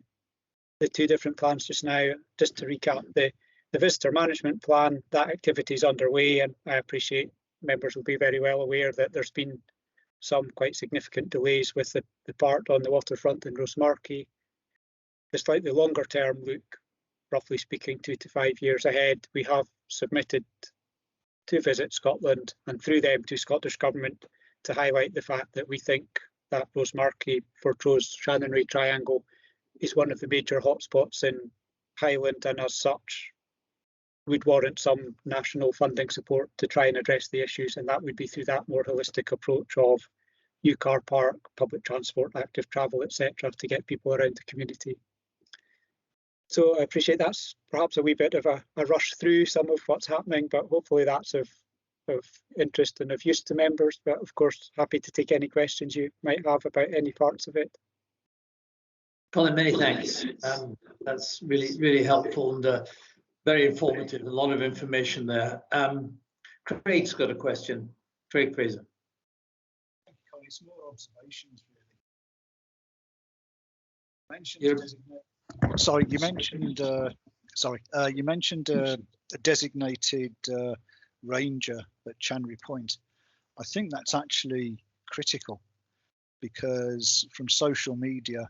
two different plans just now. Just to recap, the visitor management plan, that activity is underway, and I appreciate members will be very well aware that there's been some quite significant delays with the part on the waterfront in Rosemarkie. The slightly longer term look, roughly speaking 2 to 5 years ahead, we have submitted to Visit Scotland and through them to Scottish Government to highlight the fact that we think that Rosemarkie, Fortrose, Shannonray triangle is one of the major hotspots in Highland, and as such would warrant some national funding support to try and address the issues, and that would be through that more holistic approach of new car park, public transport, active travel, etc., to get people around the community. So I appreciate that's perhaps a wee bit of a rush through some of what's happening, but hopefully that's of interest and of use to members. But of course, happy to take any questions you might have about any parts of it. Colin, many thanks. That's really helpful and very informative. A lot of information there. Craig's got a question. Craig Fraser. It's more observations, really. You mentioned a designated ranger at Chanry Point. I think that's actually critical, because from social media,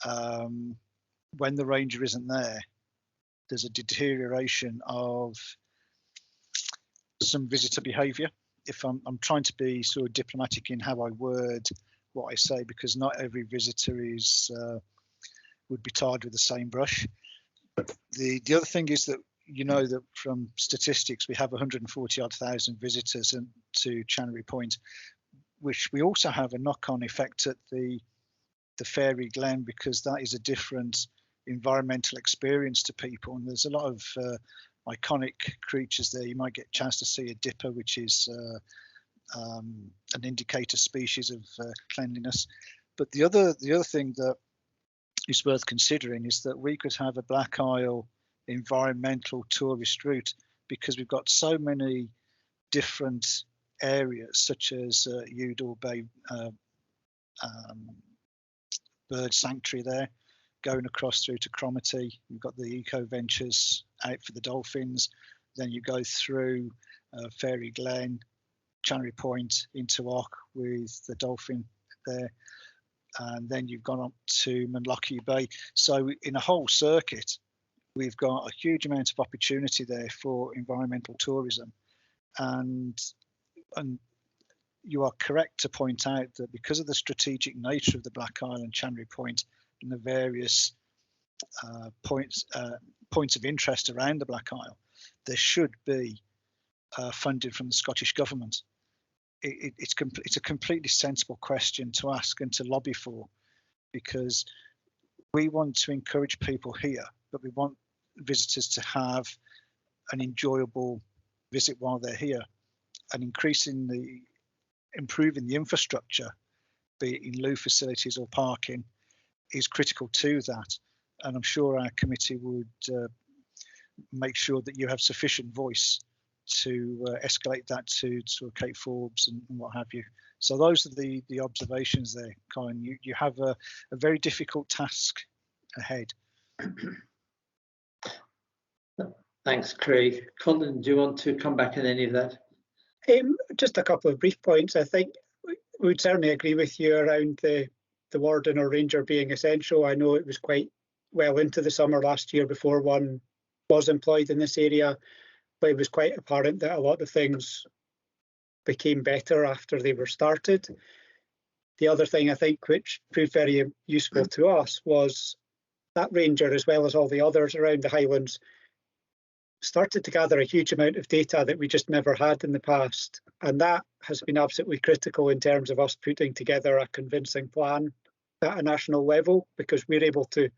when the ranger isn't there, there's a deterioration of some visitor behaviour. If I'm trying to be sort of diplomatic in how I word what I say, because not every visitor would be tarred with the same brush. The other thing is that you know that from statistics we have 140,000 visitors to Chanry Point, which we also have a knock-on effect at the Fairy Glen, because that is a different environmental experience to people, and there's a lot of iconic creatures there. You might get a chance to see a dipper, which is an indicator species of cleanliness. But the other thing that is worth considering is that we could have a Black Isle environmental tourist route, because we've got so many different areas, such as Udall Bay Bird Sanctuary there, going across through to Cromarty. You've got the Eco Ventures out for the dolphins. Then you go through Fairy Glen, Chanry Point into Och with the dolphin there. And then you've gone up to Munlochy Bay. So in a whole circuit, we've got a huge amount of opportunity there for environmental tourism. And you are correct to point out that because of the strategic nature of the Black Isle and Chanry Point and the various points of interest around the Black Isle, there should be funding from the Scottish Government. It's a completely sensible question to ask and to lobby for, because we want to encourage people here, but we want visitors to have an enjoyable visit while they're here, and improving the infrastructure, be it in loo facilities or parking, is critical to that. And I'm sure our committee would make sure that you have sufficient voice to escalate that to Kate Forbes and what have you. So those are the observations there, Colin. You have a very difficult task ahead. Thanks, Craig. Colin, do you want to come back on any of that? Just a couple of brief points. I think would certainly agree with you around the warden or ranger being essential. I know it was quite well into the summer last year before one was employed in this area, but it was quite apparent that a lot of things became better after they were started. The other thing I think which proved very useful to us was that ranger, as well as all the others around the Highlands, started to gather a huge amount of data that we just never had in the past. And that has been absolutely critical in terms of us putting together a convincing plan at a national level, because we're able to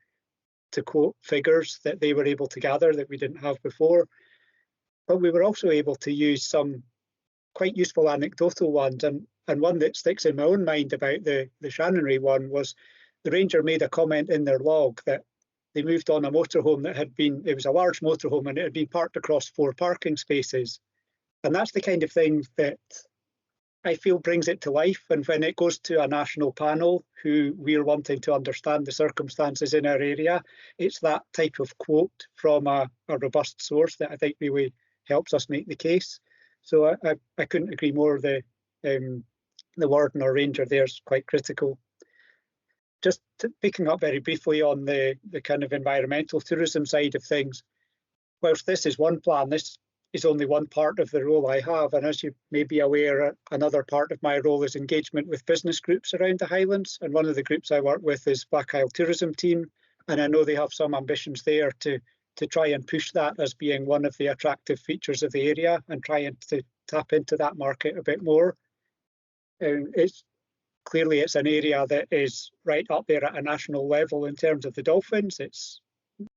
quote figures that they were able to gather that we didn't have before. But we were also able to use some quite useful anecdotal ones. And one that sticks in my own mind about the Shannonry one was the ranger made a comment in their log that they moved on a motorhome that had been, it was a large motorhome and it had been parked across 4 parking spaces. And that's the kind of thing that I feel brings it to life. And when it goes to a national panel who we're wanting to understand the circumstances in our area, it's that type of quote from a robust source that I think really helps us make the case. So I couldn't agree more. The warden or ranger there is quite critical. Just picking up very briefly on the kind of environmental tourism side of things, whilst this is one plan, this is only one part of the role I have. And as you may be aware, another part of my role is engagement with business groups around the Highlands. And one of the groups I work with is Black Isle Tourism Team. And I know they have some ambitions there to try and push that as being one of the attractive features of the area and trying to tap into that market a bit more. Clearly, it's an area that is right up there at a national level in terms of the dolphins. It's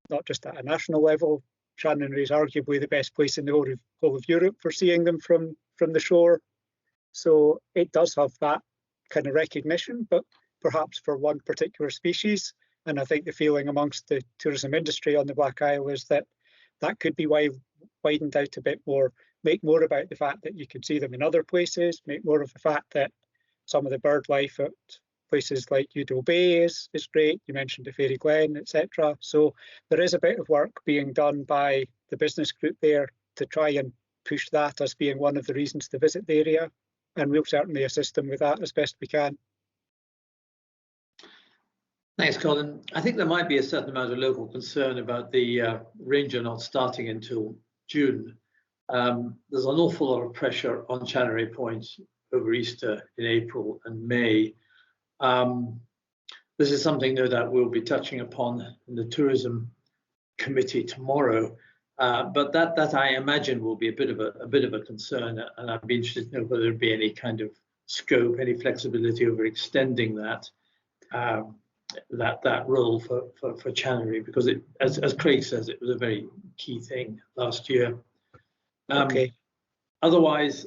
not just at a national level. Shannonry is arguably the best place in the whole of Europe for seeing them from the shore. So it does have that kind of recognition, but perhaps for one particular species. And I think the feeling amongst the tourism industry on the Black Isle is that that could be widened out a bit more, make more about the fact that you can see them in other places, make more of the fact that some of the bird life at places like Udall Bay is great. You mentioned the Fairy Glen, etc. So there is a bit of work being done by the business group there to try and push that as being one of the reasons to visit the area. And we'll certainly assist them with that as best we can. Thanks, Colin. I think there might be a certain amount of local concern about the ranger not starting until June. There's an awful lot of pressure on Shannonry Point over Easter in April and May. This is something, no doubt, we'll be touching upon in the tourism committee tomorrow. But that I imagine will be a bit of a concern, and I'd be interested to know whether there'd be any kind of scope, any flexibility over extending that role for Shannonry, because it, as Craig says, it was a very key thing last year. Okay. Otherwise,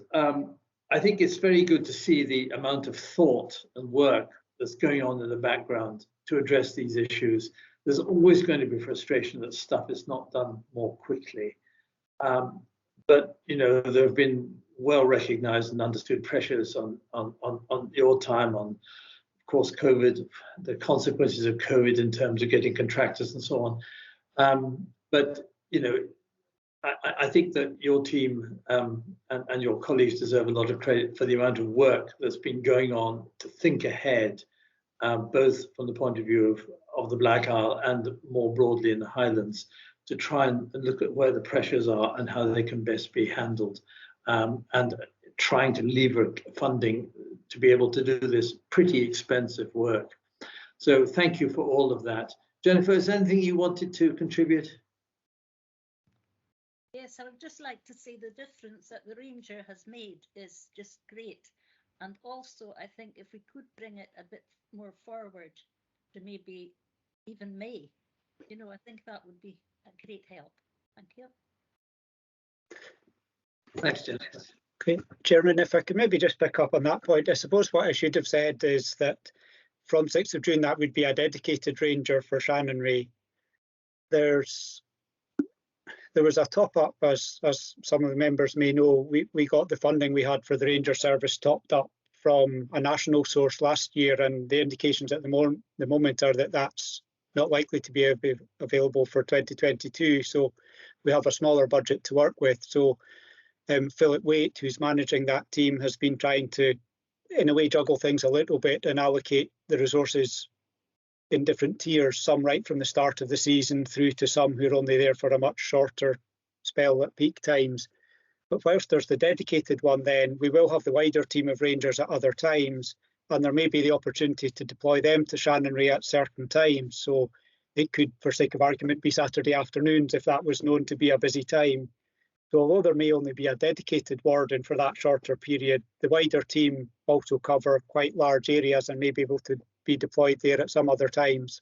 I think it's very good to see the amount of thought and work that's going on in the background to address these issues. There's always going to be frustration that stuff is not done more quickly. But you know, there have been well recognized and understood pressures on your time, on of course COVID, the consequences of COVID in terms of getting contractors and so on. But you know, I think that your team and your colleagues deserve a lot of credit for the amount of work that's been going on to think ahead, both from the point of view of the Black Isle and more broadly in the Highlands, to try and look at where the pressures are and how they can best be handled, and trying to lever funding to be able to do this pretty expensive work. So thank you for all of that. Jennifer, is there anything you wanted to contribute? Yes, I would just like to say the difference that the ranger has made is just great. And also, I think if we could bring it a bit more forward to maybe even May, you know, I think that would be a great help. Thank you. Thanks, Jennifer. Okay, Chairman, if I could maybe just pick up on that point, I suppose what I should have said is that from 6th of June, that would be a dedicated ranger for Shannonry. There was a top-up, as some of the members may know. We got the funding we had for the ranger service topped up from a national source last year, and the indications at the moment are that that's not likely to be available for 2022. So we have a smaller budget to work with. So Philip Waite, who's managing that team, has been trying to in a way, juggle things a little bit and allocate the resources in different tiers, some right from the start of the season through to some who are only there for a much shorter spell at peak times. But whilst there's the dedicated one, then we will have the wider team of rangers at other times, and there may be the opportunity to deploy them to Shannonray at certain times. So it could, for sake of argument, be Saturday afternoons if that was known to be a busy time. So although there may only be a dedicated warden for that shorter period, the wider team also cover quite large areas and may be able to be deployed there at some other times.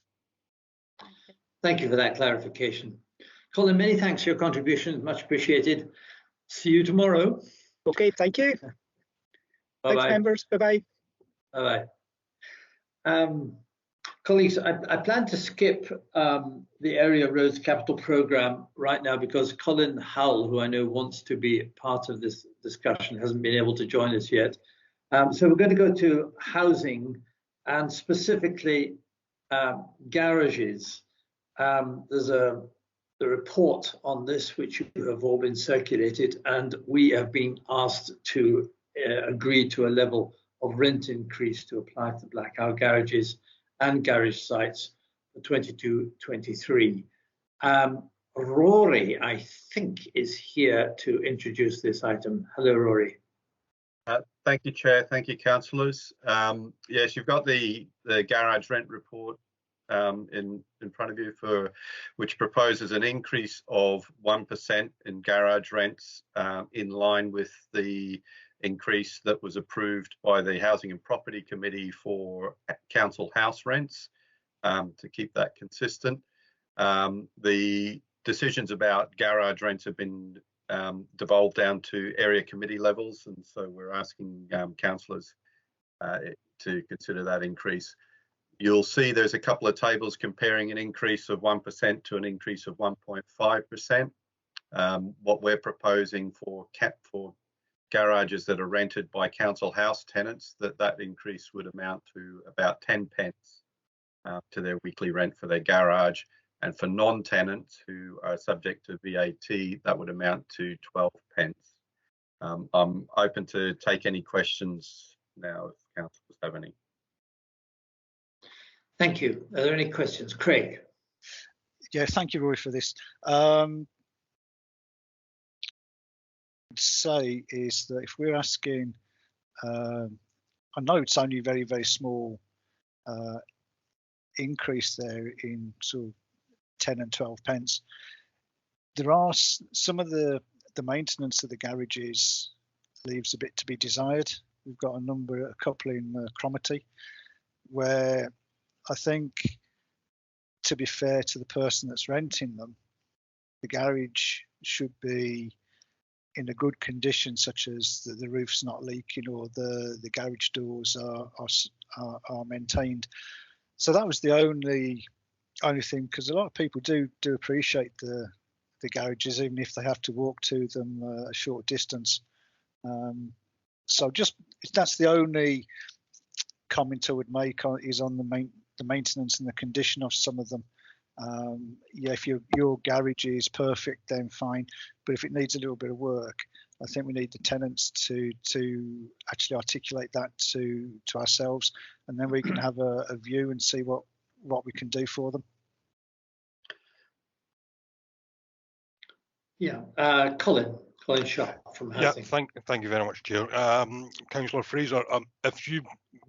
Thank you for that clarification. Colin, many thanks for your contribution, much appreciated. See you tomorrow. Okay, thank you. Bye-bye. Thanks, members. Bye-bye. Bye-bye. Colleagues, I plan to skip the Area Roads Capital Programme right now because Colin Hull, who I know wants to be part of this discussion, hasn't been able to join us yet. So we're going to go to housing and specifically garages. There's the report on this, which you have all been circulated, and we have been asked to agree to a level of rent increase to apply to Black Owl garages and garage sites for 22-23. Rory, I think, is here to introduce this item. Hello, Rory. Thank you, Chair. Thank you, councillors. Yes, you've got the garage rent report in front of you, which proposes an increase of 1% in garage rents in line with the increase that was approved by the Housing and Property Committee for council house rents, to keep that consistent. The decisions about garage rents have been devolved down to area committee levels, and so we're asking councillors to consider that increase. You'll see there's a couple of tables comparing an increase of 1% to an increase of 1.5%. What we're proposing for garages that are rented by council house tenants, that increase would amount to about 10 pence to their weekly rent for their garage. And for non-tenants who are subject to VAT, that would amount to 12 pence. I'm open to take any questions now if councillors have any. Thank you. Are there any questions? Craig? Yeah, thank you, Roy, for this. Say is that if we're asking, I know it's only a very, very small increase there in sort of 10 and 12 pence. There are some of the maintenance of the garages leaves a bit to be desired. We've got a couple in Cromarty, where I think, to be fair to the person that's renting them, the garage should be in a good condition, such as the roof's not leaking or the garage doors are maintained. So that was the only thing, because a lot of people do appreciate the garages, even if they have to walk to them a short distance. So that's the only comment I would make is on the maintenance and the condition of some of them. Yeah, if your garage is perfect, then fine. But if it needs a little bit of work, I think we need the tenants to actually articulate that to ourselves, and then we can have a view and see what we can do for them. Yeah, Colin Sharp from Housing. Yeah, thank you very much, Chair. Councillor Fraser, if you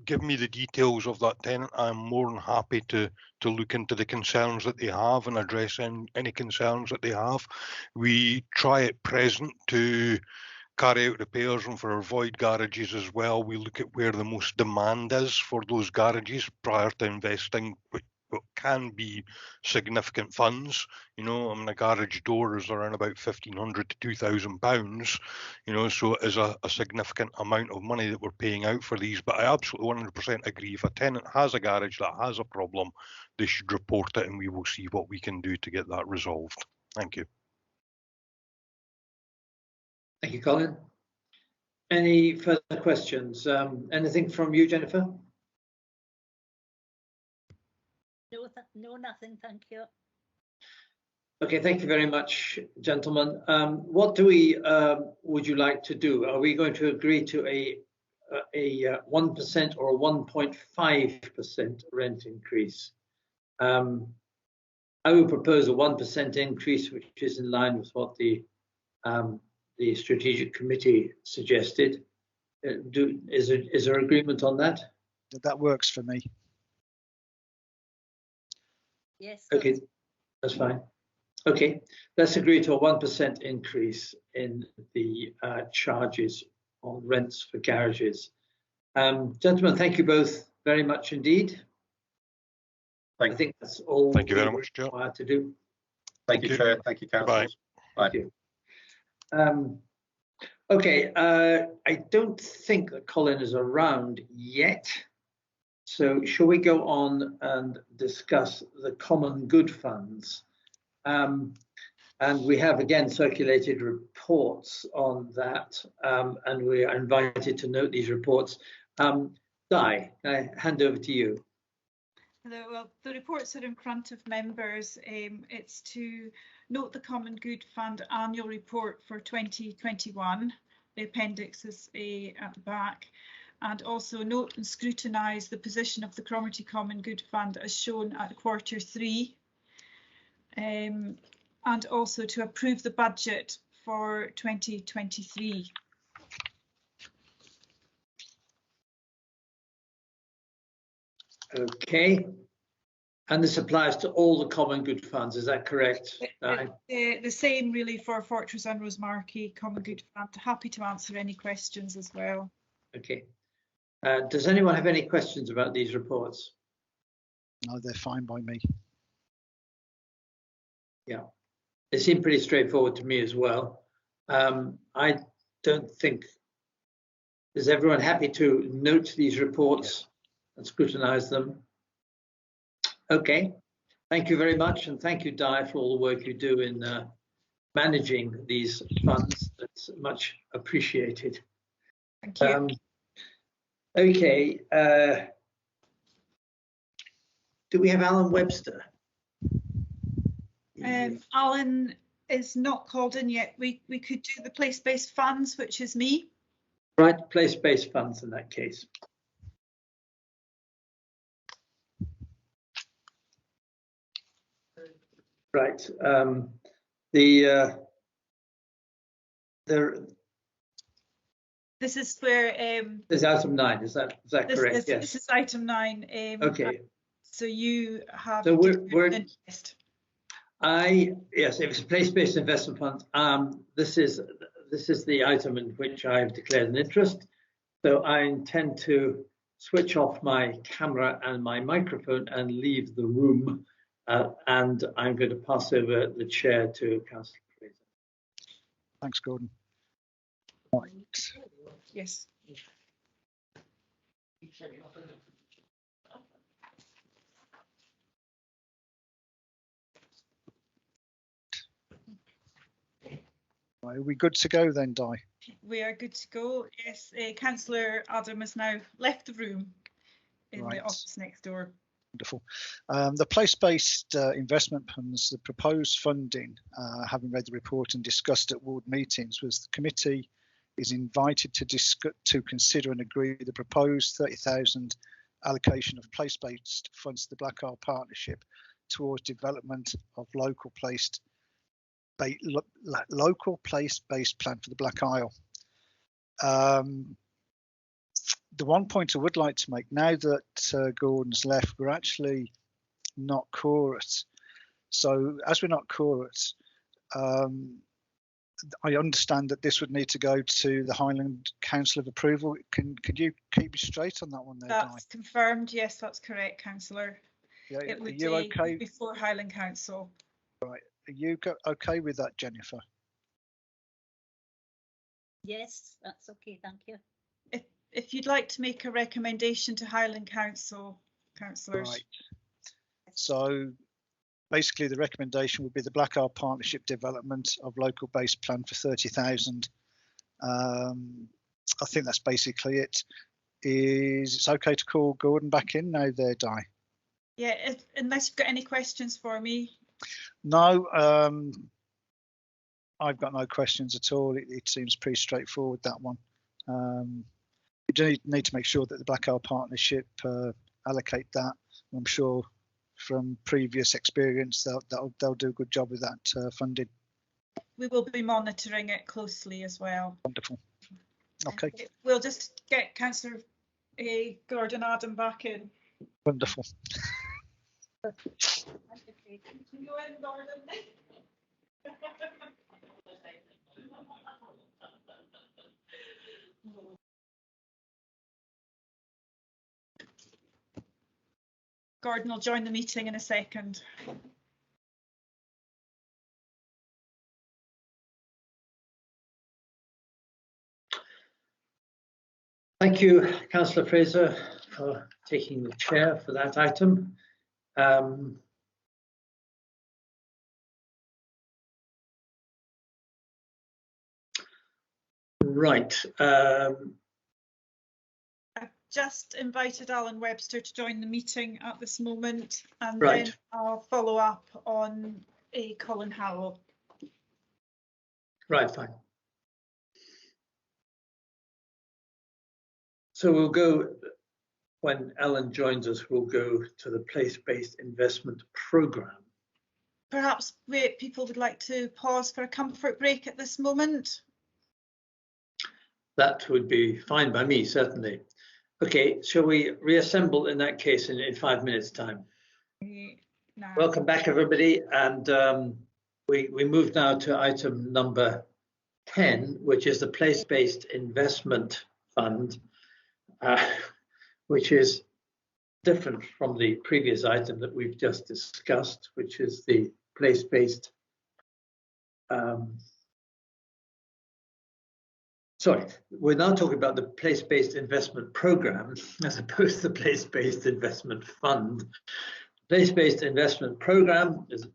give me the details of that tenant, I'm more than happy to look into the concerns that they have and address any concerns that they have. We try at present to carry out repairs, and for our void garages as well, we look at where the most demand is for those garages prior to investing what can be significant funds. You know, I mean, a garage door is around about £1,500 to £2,000, you know, so it is a significant amount of money that we're paying out for these. But I absolutely 100% agree, if a tenant has a garage that has a problem, they should report it, and we will see what we can do to get that resolved. Thank you. Thank you, Colin. Any further questions? Anything from you, Jennifer? No, nothing, thank you. Okay, thank you very much, gentlemen. What do we would you like to do? Are we going to agree to a a 1% or a 1.5% rent increase. I would propose a 1% increase, which is in line with what the strategic committee suggested. Is there agreement on that? That works for me. Yes. Okay, that's fine. Okay, let's agree to a 1% increase in the charges on rents for garages. Gentlemen, thank you both very much indeed. I think that's all. Thank you very much, Chair. To do. Thank you, Chair. Thank you, Councillors. Bye. Thank you. Okay, I don't think that Colin is around yet. So shall we go on and discuss the common good funds? And we have again circulated reports on that, and we are invited to note these reports. Di, I hand over to you. Well, the reports are in front of members. It's to note the Common Good Fund annual report for 2021. The appendix is at the back. And also note and scrutinise the position of the Cromarty Common Good Fund as shown at Q3. And also to approve the budget for 2023. Okay, and this applies to all the common good funds, is that correct? The same really for Fortress and Rosemarkie Common Good Fund. Happy to answer any questions as well. Okay, does anyone have any questions about these reports? No, they're fine by me. Yeah, they seem pretty straightforward to me as well. I don't think, is everyone happy to note these reports? And scrutinise them? Okay, thank you very much, and thank you, Di, for all the work you do in managing these funds. That's much appreciated. Thank you. Okay, do we have Alan Webster? Alan is not called in yet. We could do the place-based funds, which is me. Right, place-based funds in that case. Right. This is where there's item 9. Is that correct? Yes. This is item 9. Okay. So you have. So we're yes, it was a place-based investment fund. This is the item in which I've declared an interest. So I intend to switch off my camera and my microphone and leave the room. And I'm going to pass over the chair to Councillor Fraser. Thanks, Gordon. Right. Yes. Right, are we good to go then, Di? We are good to go. Yes, Councillor Adam has now left the room in the office next door. Wonderful. The place-based investment funds, the proposed funding, having read the report and discussed at ward meetings, was the committee is invited to consider and agree the proposed 30,000 allocation of place-based funds to the Black Isle Partnership towards development of local place-based plan for the Black Isle. The one point I would like to make, now that Gordon's left, we're actually not quorate. So as we're not quorate, I understand that this would need to go to the Highland Council of approval. Could you keep me straight on that one there, That's Di? confirmed. Yes, that's correct, Councillor. Yeah, it would are you okay? Before Highland Council. Right. Are you okay with that, Jennifer? Yes, that's okay. Thank you. If you'd like to make a recommendation to Highland Council, councillors. Right. So basically the recommendation would be the Black Isle Partnership development of local based plan for 30,000. I think that's basically it. It's okay to call Gordon back in now there, Di? Yeah, unless you've got any questions for me. No, I've got no questions at all. It seems pretty straightforward, that one. We do need to make sure that the Black Owl Partnership allocate that. I'm sure from previous experience they'll do a good job with that funding. We will be monitoring it closely as well. Wonderful. Okay. We'll just get Councillor Gordon Adam back in. Wonderful. Go in, Gordon. Gordon will join the meeting in a second. Thank you, Councillor Fraser, for taking the chair for that item. Right. I've just invited Alan Webster to join the meeting at this moment, and Right. then I'll follow up on Colin Howell. Right, fine. So we'll go, when Alan joins us, we'll go to the place-based investment programme. Perhaps people would like to pause for a comfort break at this moment. That would be fine by me, certainly. Okay, shall we reassemble in that case in 5 minutes' time? No. Welcome back, everybody. And we move now to item number 10, which is the place-based investment fund, which is different from the previous item that we've just discussed, which is the place-based sorry, we're now talking about the place-based investment program as opposed to the place-based investment fund. Place-based investment program is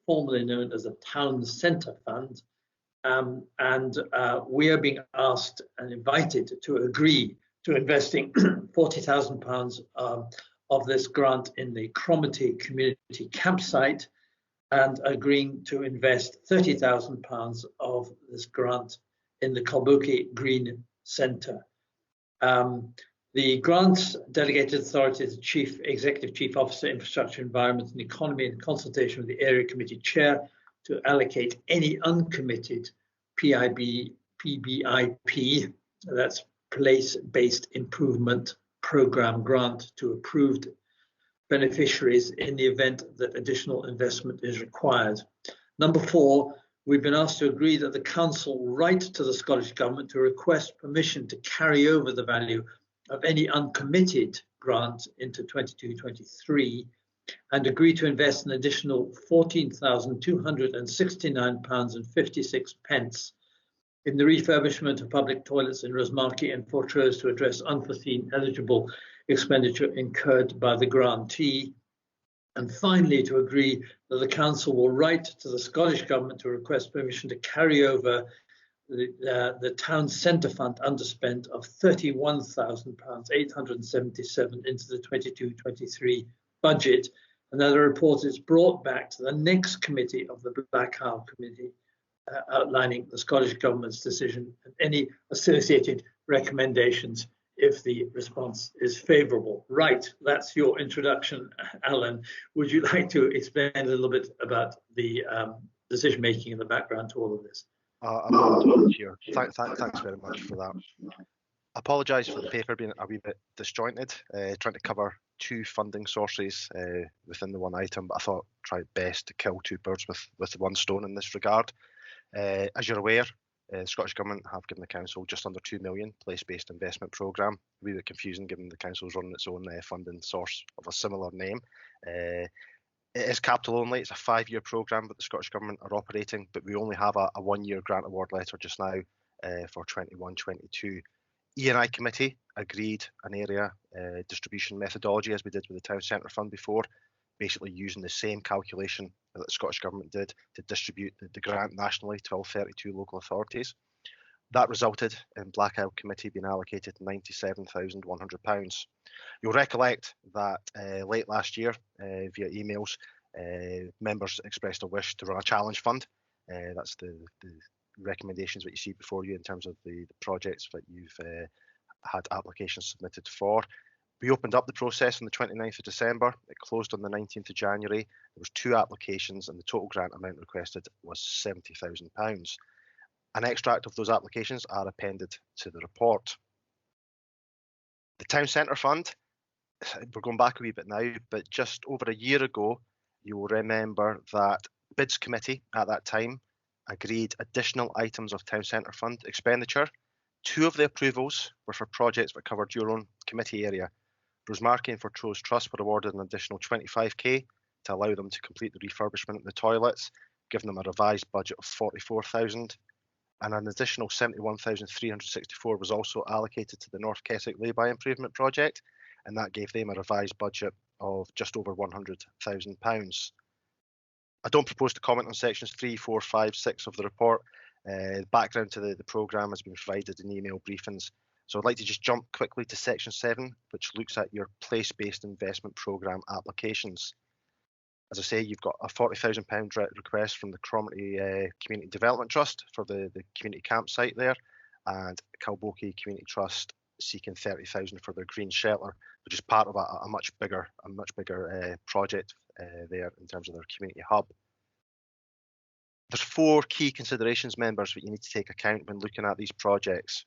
formerly known as a town centre fund, and we are being asked and invited to agree to investing £40,000 of this grant in the Cromarty community campsite, and agreeing to invest £30,000 of this grant in the Pbec Green Centre. The grant's delegated authority is Chief Executive Chief Officer, Infrastructure, Environment and Economy, in consultation with the Area Committee Chair, to allocate any uncommitted PBIP, that's Place-Based Improvement Programme grant, to approved beneficiaries in the event that additional investment is required. Number 4, we've been asked to agree that the Council write to the Scottish Government to request permission to carry over the value of any uncommitted grant into 22-23 and agree to invest an additional £14,269.56 in the refurbishment of public toilets in Rosemarkie and Fortrose to address unforeseen eligible expenditure incurred by the grantee. And finally, to agree that the Council will write to the Scottish Government to request permission to carry over the Town Centre Fund underspent of £31,877 into the 22-23 budget, and that a report is brought back to the next committee of the Black Owl Committee, outlining the Scottish Government's decision and any associated recommendations if the response is favourable. Right, that's your introduction, Alan. Would you like to explain a little bit about the decision making in the background to all of this? I'm here. Thanks very much for that. I apologise for the paper being a wee bit disjointed, trying to cover 2 funding sources within the one item, but I thought try best to kill 2 birds with one stone in this regard. As you're aware, the Scottish Government have given the Council just under 2 million place-based investment programme. A wee bit confusing given the Council's running its own funding source of a similar name. It is capital only. It's a 5-year programme that the Scottish Government are operating, but we only have a 1-year grant award letter just now for 21-22. E&I Committee agreed an area distribution methodology as we did with the Town Centre Fund before, basically using the same calculation that the Scottish Government did to distribute the grant nationally to all 32 local authorities. That resulted in Black Owl Committee being allocated £97,100. You'll recollect that late last year, via emails, members expressed a wish to run a challenge fund. That's the recommendations that you see before you in terms of the projects that you've had applications submitted for. We opened up the process on the 29th of December. It closed on the 19th of January. There was 2 applications and the total grant amount requested was £70,000. An extract of those applications are appended to the report. The Town Centre Fund, we're going back a wee bit now, but just over a year ago, you will remember that Bids Committee at that time agreed additional items of Town Centre Fund expenditure. 2 of the approvals were for projects that covered your own committee area. Rosemarkie and Fortrose Trust were awarded an additional 25k to allow them to complete the refurbishment of the toilets, giving them a revised budget of 44,000, and an additional 71,364 was also allocated to the North Keswick lay-by improvement project, and that gave them a revised budget of just over £100,000. I don't propose to comment on sections 3, 4, 5, 6 of the report. Background to the programme has been provided in email briefings. So I'd like to just jump quickly to section 7, which looks at your place-based investment programme applications. As I say, you've got a £40,000 request from the Cromarty Community Development Trust for the community campsite there, and Calbokie Community Trust seeking 30,000 for their green shelter, which is part of a much bigger project there in terms of their community hub. There's 4 key considerations, members, that you need to take account when looking at these projects.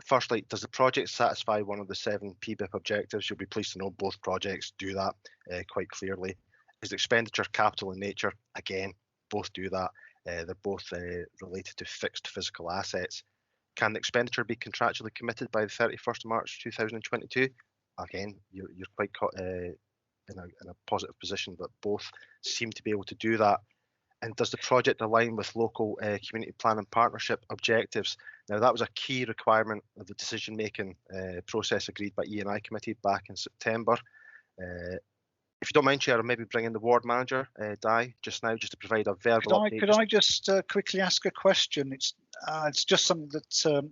Firstly, does the project satisfy one of the 7 Pbec objectives? You'll be pleased to know both projects do that quite clearly. Is the expenditure capital in nature? Again, both do that. They're both related to fixed physical assets. Can the expenditure be contractually committed by the 31st of March 2022? Again, you're quite in a positive position, but both seem to be able to do that. And does the project align with local community plan and partnership objectives? Now, that was a key requirement of the decision-making process agreed by E&I Committee back in September. If you don't mind, Chair, I'll maybe bring in the ward manager, Di, just now, just to provide a verbal update. Could I just quickly ask a question? It's just something that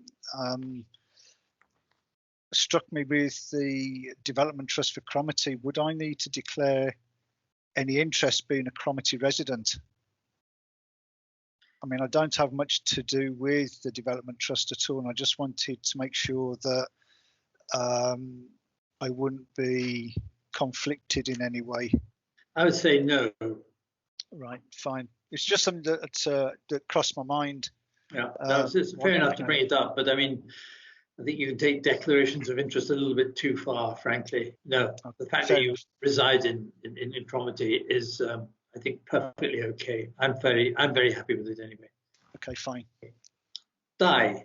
struck me with the Development Trust for Cromarty. Would I need to declare any interest being a Cromarty resident? I mean, I don't have much to do with the Development Trust at all, and I just wanted to make sure that I wouldn't be conflicted in any way. I would say no. Right, fine. It's just something that crossed my mind. Yeah, it's fair enough to bring it up, but I mean, I think you can take declarations of interest a little bit too far, frankly. No, the fact that you reside in Cromarty is, I think, perfectly okay. I'm very happy with it anyway. Okay, fine. Di.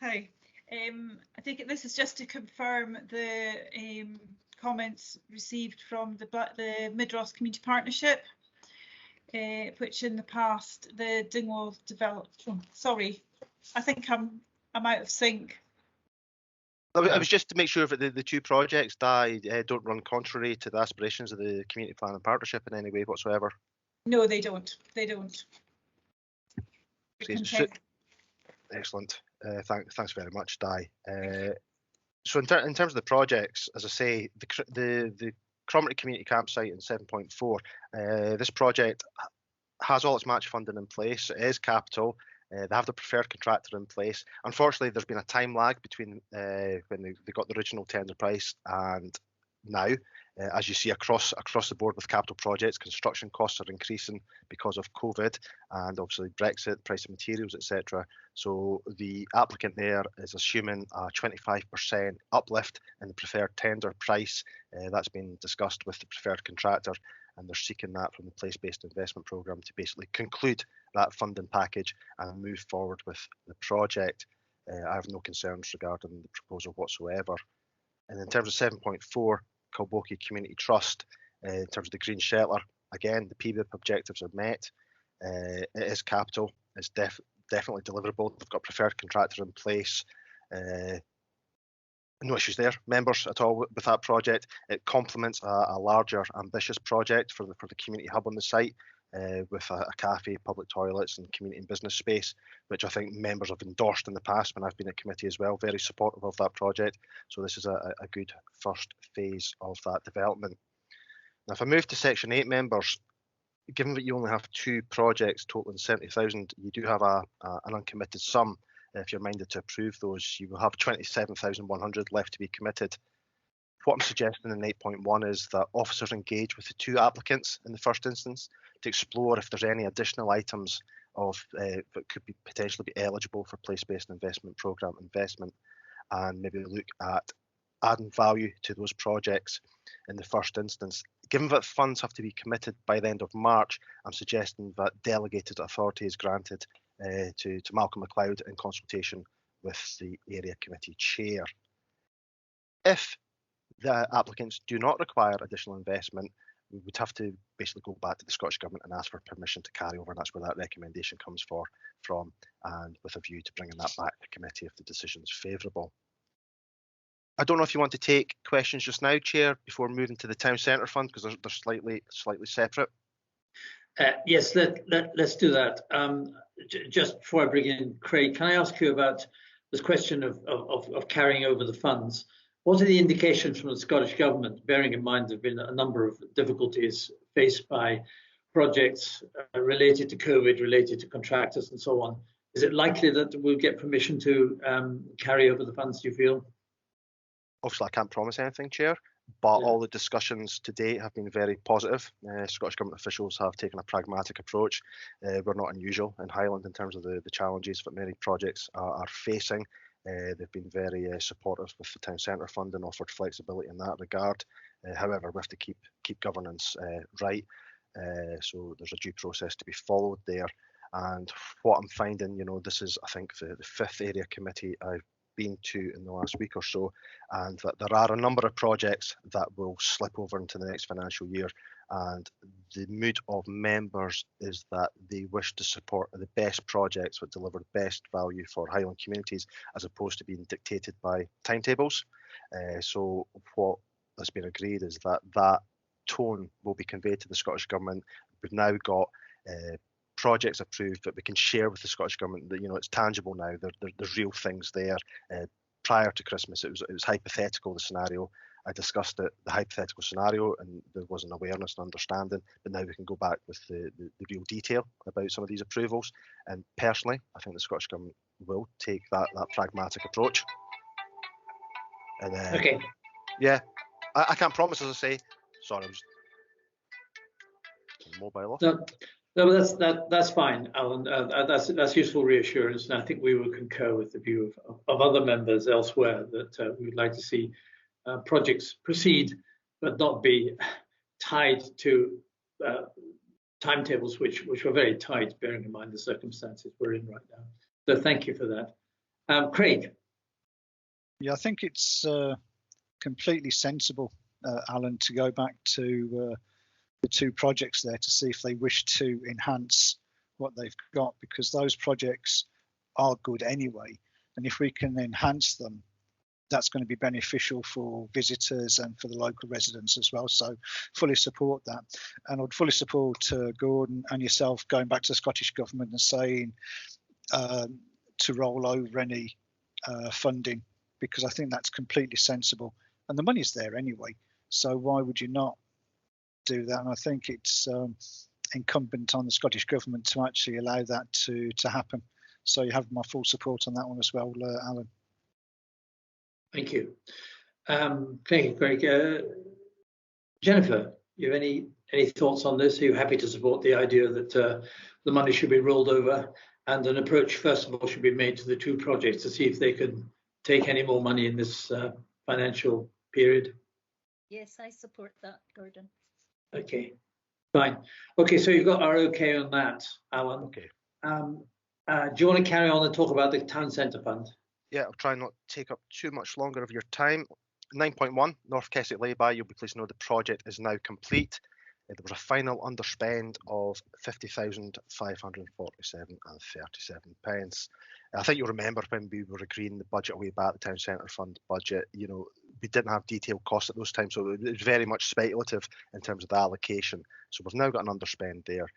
Hi. I think this is just to confirm the comments received from the Mid-Ross Community Partnership, which in the past the Dingwall developed. Oh, sorry, I think I'm out of sync. I was just to make sure that the 2 projects, Di, don't run contrary to the aspirations of the Community Plan and Partnership in any way whatsoever. No, they don't. They don't. Excellent. Thanks very much, Di. So in terms of the projects, as I say, the Cromarty Community Campsite in 7.4, this project has all its match funding in place. It is capital. They have the preferred contractor in place. Unfortunately, there's been a time lag between when they got the original tender price and now. As you see across the board with capital projects, construction costs are increasing because of COVID and obviously Brexit, price of materials, etc. So the applicant there is assuming a 25% uplift in the preferred tender price. That's been discussed with the preferred contractor, and they're seeking that from the place-based investment programme to basically conclude that funding package and move forward with the project. I have no concerns regarding the proposal whatsoever. And in terms of 7.4, Calbokie Community Trust, in terms of the green shelter, again, the Pbec objectives are met. It is capital, it's definitely deliverable. They've got preferred contractor in place. No issues there, members, at all with that project. It complements a larger, ambitious project for the community hub on the site, with a cafe, public toilets and community and business space, which I think members have endorsed in the past when I've been at committee as well, very supportive of that project. So this is a good first phase of that development. Now, if I move to section 8, members, given that you only have 2 projects totaling 70,000, you do have an uncommitted sum if you're minded to approve those, you will have 27,100 left to be committed. What I'm suggesting in 8.1 is that officers engage with the two applicants in the first instance to explore if there's any additional items that could be potentially be eligible for place-based investment programme investment, and maybe look at adding value to those projects in the first instance. Given that funds have to be committed by the end of March, I'm suggesting that delegated authority is granted to Malcolm MacLeod in consultation with the area committee chair. If the applicants do not require additional investment, we would have to basically go back to the Scottish Government and ask for permission to carry over, and that's where that recommendation comes from, and with a view to bringing that back to committee if the decision is favourable. I don't know if you want to take questions just now, Chair, before moving to the Town Centre Fund, because they're slightly separate. Yes, let's do that. Just before I bring in Craig, can I ask you about this question of carrying over the funds? What are the indications from the Scottish Government, bearing in mind there have been a number of difficulties faced by projects related to COVID, related to contractors and so on? Is it likely that we'll get permission to carry over the funds, do you feel? Obviously, I can't promise anything, Chair, but all the discussions to date have been very positive. Scottish Government officials have taken a pragmatic approach. We're not unusual in Highland in terms of the challenges that many projects are facing. They've been very supportive with the Town Centre Fund and offered flexibility in that regard. However, we have to keep governance right, so there's a due process to be followed there. And what I'm finding, this is, I think, the fifth area committee I've been to in the last week or so, and that there are a number of projects that will slip over into the next financial year, and the mood of members is that they wish to support the best projects that deliver best value for Highland communities, as opposed to being dictated by timetables. So what has been agreed is that tone will be conveyed to the Scottish Government. We've now got projects approved that we can share with the Scottish Government, that it's tangible now. There's real things there. Prior to Christmas, it was hypothetical, the scenario. I discussed the hypothetical scenario, and there was an awareness and understanding, but now we can go back with the real detail about some of these approvals. And personally, I think the Scottish Government will take that pragmatic approach. And okay. Yeah, I can't promise, as I say. Sorry, I was mobile off. No, that's fine, Alan. That's useful reassurance, and I think we will concur with the view of other members elsewhere that we would like to see projects proceed, but not be tied to timetables which are very tight, bearing in mind the circumstances we're in right now. So thank you for that. Craig. Yeah, I think it's completely sensible, Alan, to go back to the two projects there to see if they wish to enhance what they've got, because those projects are good anyway, and if we can enhance them, that's going to be beneficial for visitors and for the local residents as well. So fully support that, and I'd fully support Gordon and yourself going back to the Scottish Government and saying to roll over any funding, because I think that's completely sensible, and the money's there anyway, so why would you not do that? And I think it's incumbent on the Scottish Government to actually allow that to happen. So you have my full support on that one as well, Alan. Thank you. Thank you, Craig. Jennifer, you have any thoughts on this? Are you happy to support the idea that the money should be rolled over, and an approach, first of all, should be made to the two projects to see if they can take any more money in this financial period? Yes, I support that, Gordon. Okay, fine. Okay, so you've got our okay on that, Alan. Okay. Do you want to carry on and talk about the Town Centre Fund? Yeah, I'll try not to take up too much longer of your time. 9.1, North Keswick Lay-by, you'll be pleased to know the project is now complete. There was a final underspend of 50,547 and 37 pence. I think you'll remember when we were agreeing the budget way back, the Town Centre Fund budget, we didn't have detailed costs at those times, so it was very much speculative in terms of the allocation. So we've now got an underspend there.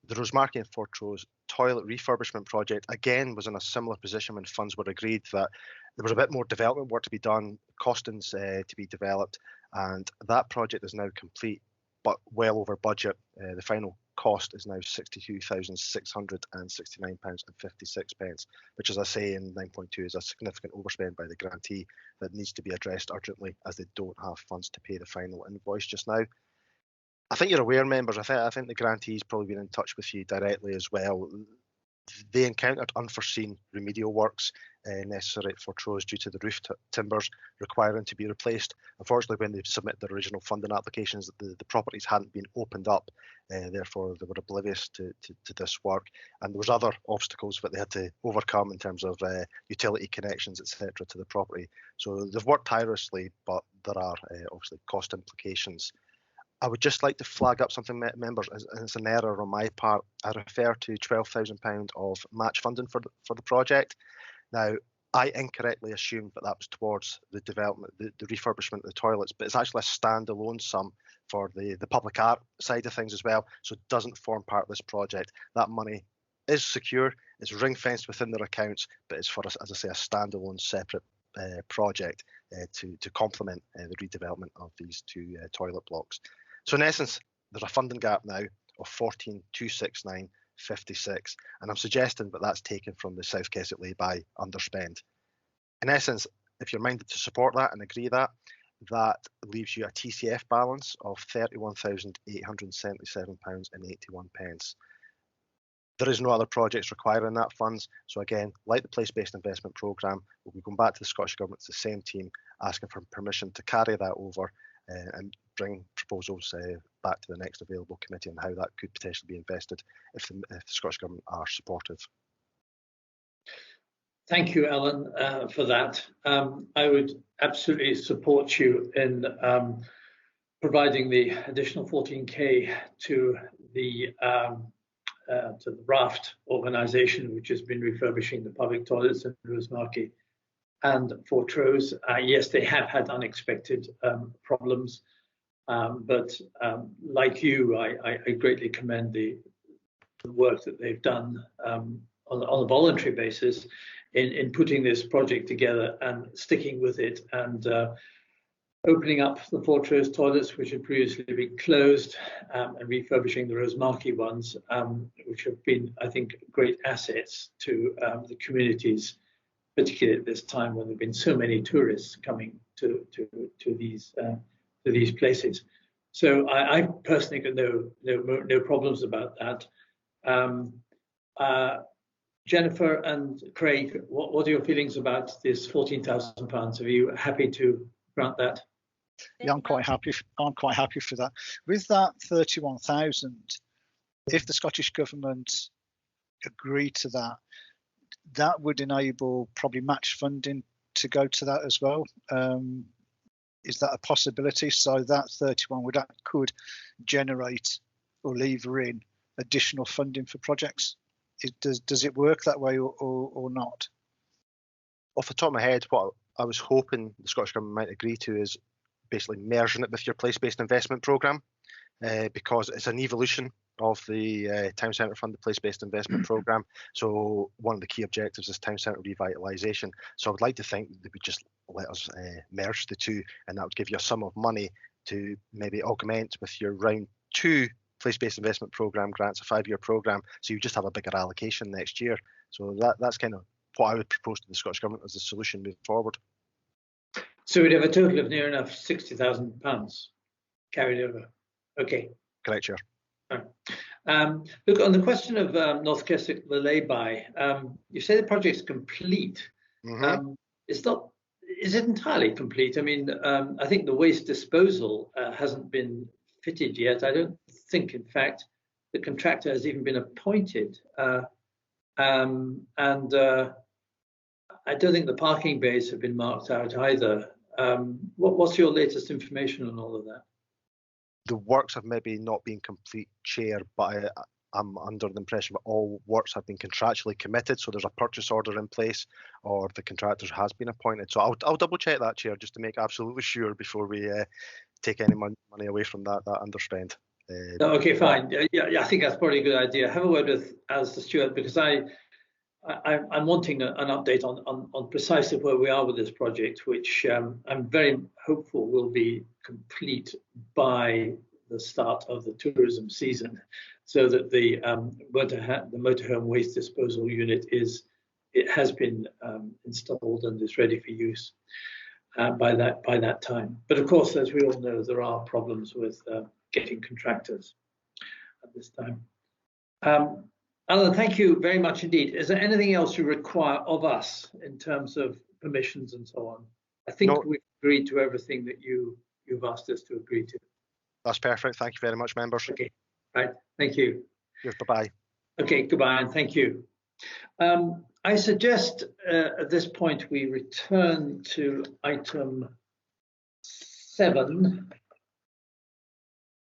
The Rosemarkie and Fortrose toilet refurbishment project, again, was in a similar position when funds were agreed, that there was a bit more development work to be done, costings to be developed, and that project is now complete, but well over budget. The final cost is now £62,669.56, which, as I say in 9.2, is a significant overspend by the grantee that needs to be addressed urgently, as they don't have funds to pay the final invoice just now. I think you're aware, members, I think the grantee's probably been in touch with you directly as well. They encountered unforeseen remedial works necessary for Trows due to the roof timbers requiring to be replaced. Unfortunately, when they submitted their original funding applications, the properties hadn't been opened up, therefore they were oblivious to this work. And there was other obstacles that they had to overcome in terms of utility connections, etc., to the property. So they've worked tirelessly, but there are obviously cost implications. I would just like to flag up something, members, as it's an error on my part. I refer to £12,000 of match funding for the project. Now, I incorrectly assumed that was towards the development, the refurbishment of the toilets, but it's actually a standalone sum for the public art side of things as well, so it doesn't form part of this project. That money is secure, it's ring-fenced within their accounts, but it's for, as I say, a standalone separate project to complement the redevelopment of these two toilet blocks. So in essence, there's a funding gap now of 14,269.56, and I'm suggesting that that's taken from the South Keswick lay-by underspend. In essence, if you're minded to support that and agree that leaves you a TCF balance of £31,877.81. There is no other projects requiring that funds, so again, like the place-based investment programme, we'll be going back to the Scottish Government, it's the same team, asking for permission to carry that over and bring proposals back to the next available committee on how that could potentially be invested if the Scottish Government are supportive. Thank you, Alan, for that. I would absolutely support you in providing the additional 14k to the Raft organisation, which has been refurbishing the public toilets in Rosemarkie and for Trows. Yes, they have had unexpected problems, but like you, I greatly commend the work that they've done on a voluntary basis in putting this project together and sticking with it and opening up the four Trows toilets, which had previously been closed, and refurbishing the Rosemarkie ones, which have been, I think, great assets to the communities, particularly at this time when there have been so many tourists coming to these places. So I personally got no problems about that. Jennifer and Craig, what are your feelings about this £14,000? Are you happy to grant that? Yeah, I'm quite happy for that. With that 31,000, if the Scottish Government agree to that, that would enable probably match funding to go to that as well. Is that a possibility? So that 31 could generate or lever in additional funding for projects. Does it work that way or not? Off the top of my head, what I was hoping the Scottish Government might agree to is basically merging it with your place-based investment programme, because it's an evolution of the Town Centre Funded Place-Based Investment Programme. So one of the key objectives is Town Centre revitalisation. So I would like to think they would just let us merge the two, and that would give you a sum of money to maybe augment with your round 2 place-based investment programme grants, a 5-year programme, so you just have a bigger allocation next year. So that's kind of what I would propose to the Scottish Government as a solution moving forward. So we'd have a total of near enough £60,000 carried over. Okay. Correct, Chair. Look, on the question of North Keswick, the lay-by, you say the project's complete. Mm-hmm. It's not. Is it entirely complete? I mean, I think the waste disposal hasn't been fitted yet. I don't think, in fact, the contractor has even been appointed. And I don't think the parking bays have been marked out either. What's your latest information on all of that? The works have maybe not been complete, Chair, but I'm under the impression that all works have been contractually committed, so there's a purchase order in place or the contractor has been appointed. So I'll double check that, Chair, just to make absolutely sure before we take any money away from that underspend. Okay, fine. Yeah, I think that's probably a good idea. Have a word with Alistair Stewart, because I'm wanting an update on precisely where we are with this project, which I'm very hopeful will be complete by the start of the tourism season. so that the motorhome waste disposal unit has been installed and is ready for use by that time. But of course, as we all know, there are problems with getting contractors at this time. Alan, thank you very much indeed. Is there anything else you require of us in terms of permissions and so on? I think we've agreed to everything that you've asked us to agree to. That's perfect. Thank you very much, members. Okay, right. Thank you. Yes, bye-bye. Okay, goodbye and thank you. I suggest at this point we return to item 7.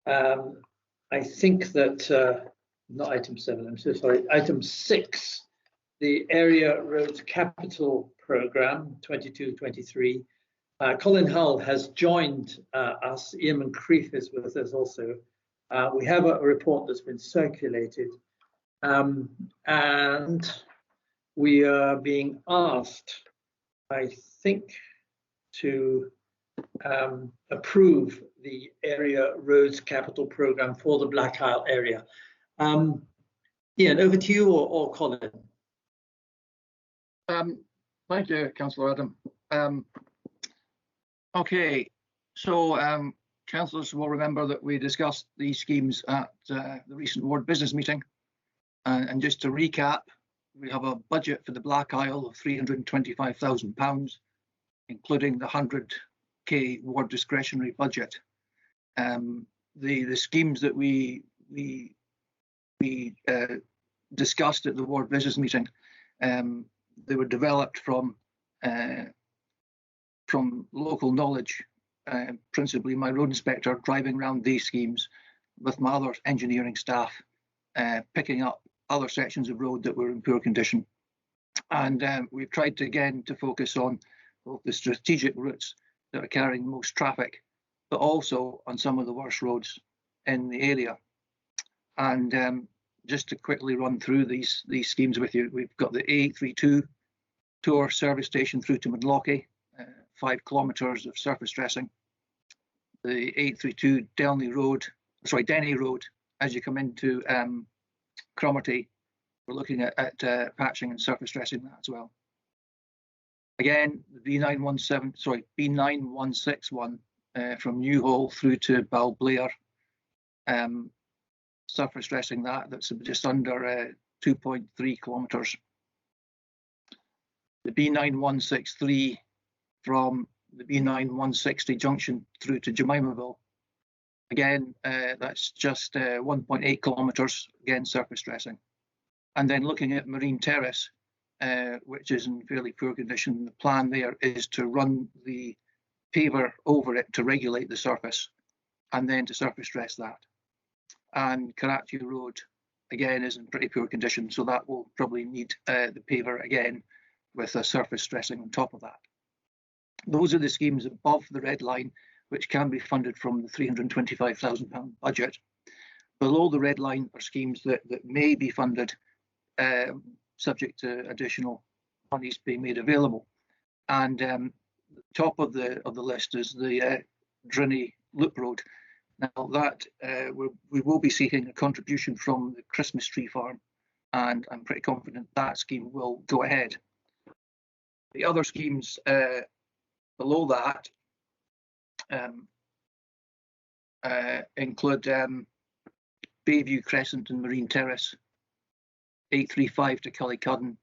I think that, not item 7, I'm so sorry, item 6, the Area Roads Capital Programme 22-23. Colin Hull has joined us. Ian Moncrief is with us also. We have a report that's been circulated, and we are being asked, I think, to approve the Area Roads Capital Programme for the Black Isle area. Ian, over to you or Colin? Thank you, Councillor Adam. Okay, so councillors will remember that we discussed these schemes at the recent ward business meeting. And just to recap, we have a budget for the Black Isle of £325,000, including the 100k ward discretionary budget. The schemes that we discussed at the ward business meeting, they were developed from local knowledge, principally my road inspector driving around these schemes with my other engineering staff, picking up other sections of road that were in poor condition. And we've tried to, again, to focus on both the strategic routes that are carrying most traffic, but also on some of the worst roads in the area. And just to quickly run through these schemes with you, we've got the A832 Tour service station through to Mudlockie, 5 kilometres of surface dressing. The 832 Denny Road, as you come into Cromarty, we're looking at patching and surface dressing that as well. Again, the B9161 from Newhall through to Balblair, surface dressing that's just under 2.3 kilometres. The B9163 from the B9160 Junction through to Jemimaville. Again, that's just 1.8 kilometres, again surface dressing. And then looking at Marine Terrace, which is in fairly poor condition, the plan there is to run the paver over it to regulate the surface and then to surface dress that. And Karachi Road, again, is in pretty poor condition, so that will probably need the paver again with a surface dressing on top of that. Those are the schemes above the red line, which can be funded from the £325,000 budget. Below the red line are schemes that may be funded subject to additional monies being made available. And the top of the list is the Drinny Loop Road. Now that we will be seeking a contribution from the Christmas Tree Farm, and I'm pretty confident that scheme will go ahead. The other schemes below that include Bayview Crescent and Marine Terrace, 835 to Cullycudden,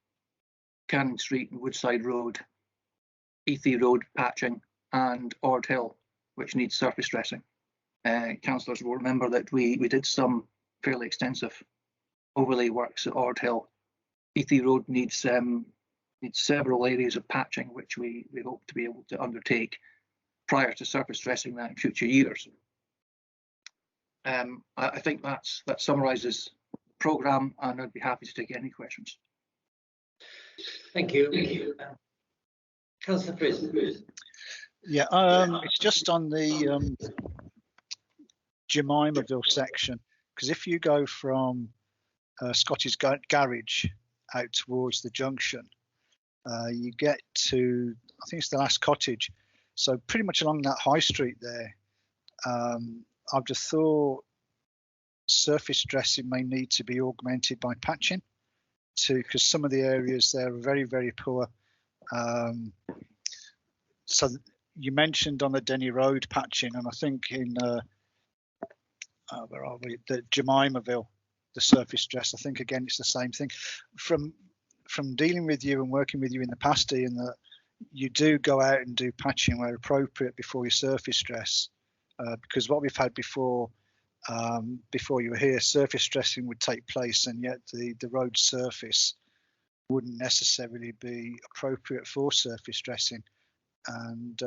Cannon Street and Woodside Road, Ethy Road patching, and Ord Hill, which needs surface dressing. Councillors will remember that we did some fairly extensive overlay works at Ord Hill. Ethy Road needs several areas of patching, which we hope to be able to undertake prior to surface dressing that in future years. I think that summarises the programme, and I'd be happy to take any questions. Thank you. Councillor Fraser. Yeah, it's just on the Jemimaville section, because if you go from Scottish Garage out towards the junction, you get to, I think it's the last cottage, so pretty much along that high street there. I've just thought surface dressing may need to be augmented by patching, because some of the areas there are very, very poor. So you mentioned on the Denny Road patching, and I think in where are we? The Jemimaville, the surface dress. I think again it's the same thing. From dealing with you and working with you in the past, Ian, that you do go out and do patching where appropriate before you surface dress, because what we've had before you were here, surface dressing would take place, and yet the road surface wouldn't necessarily be appropriate for surface dressing. And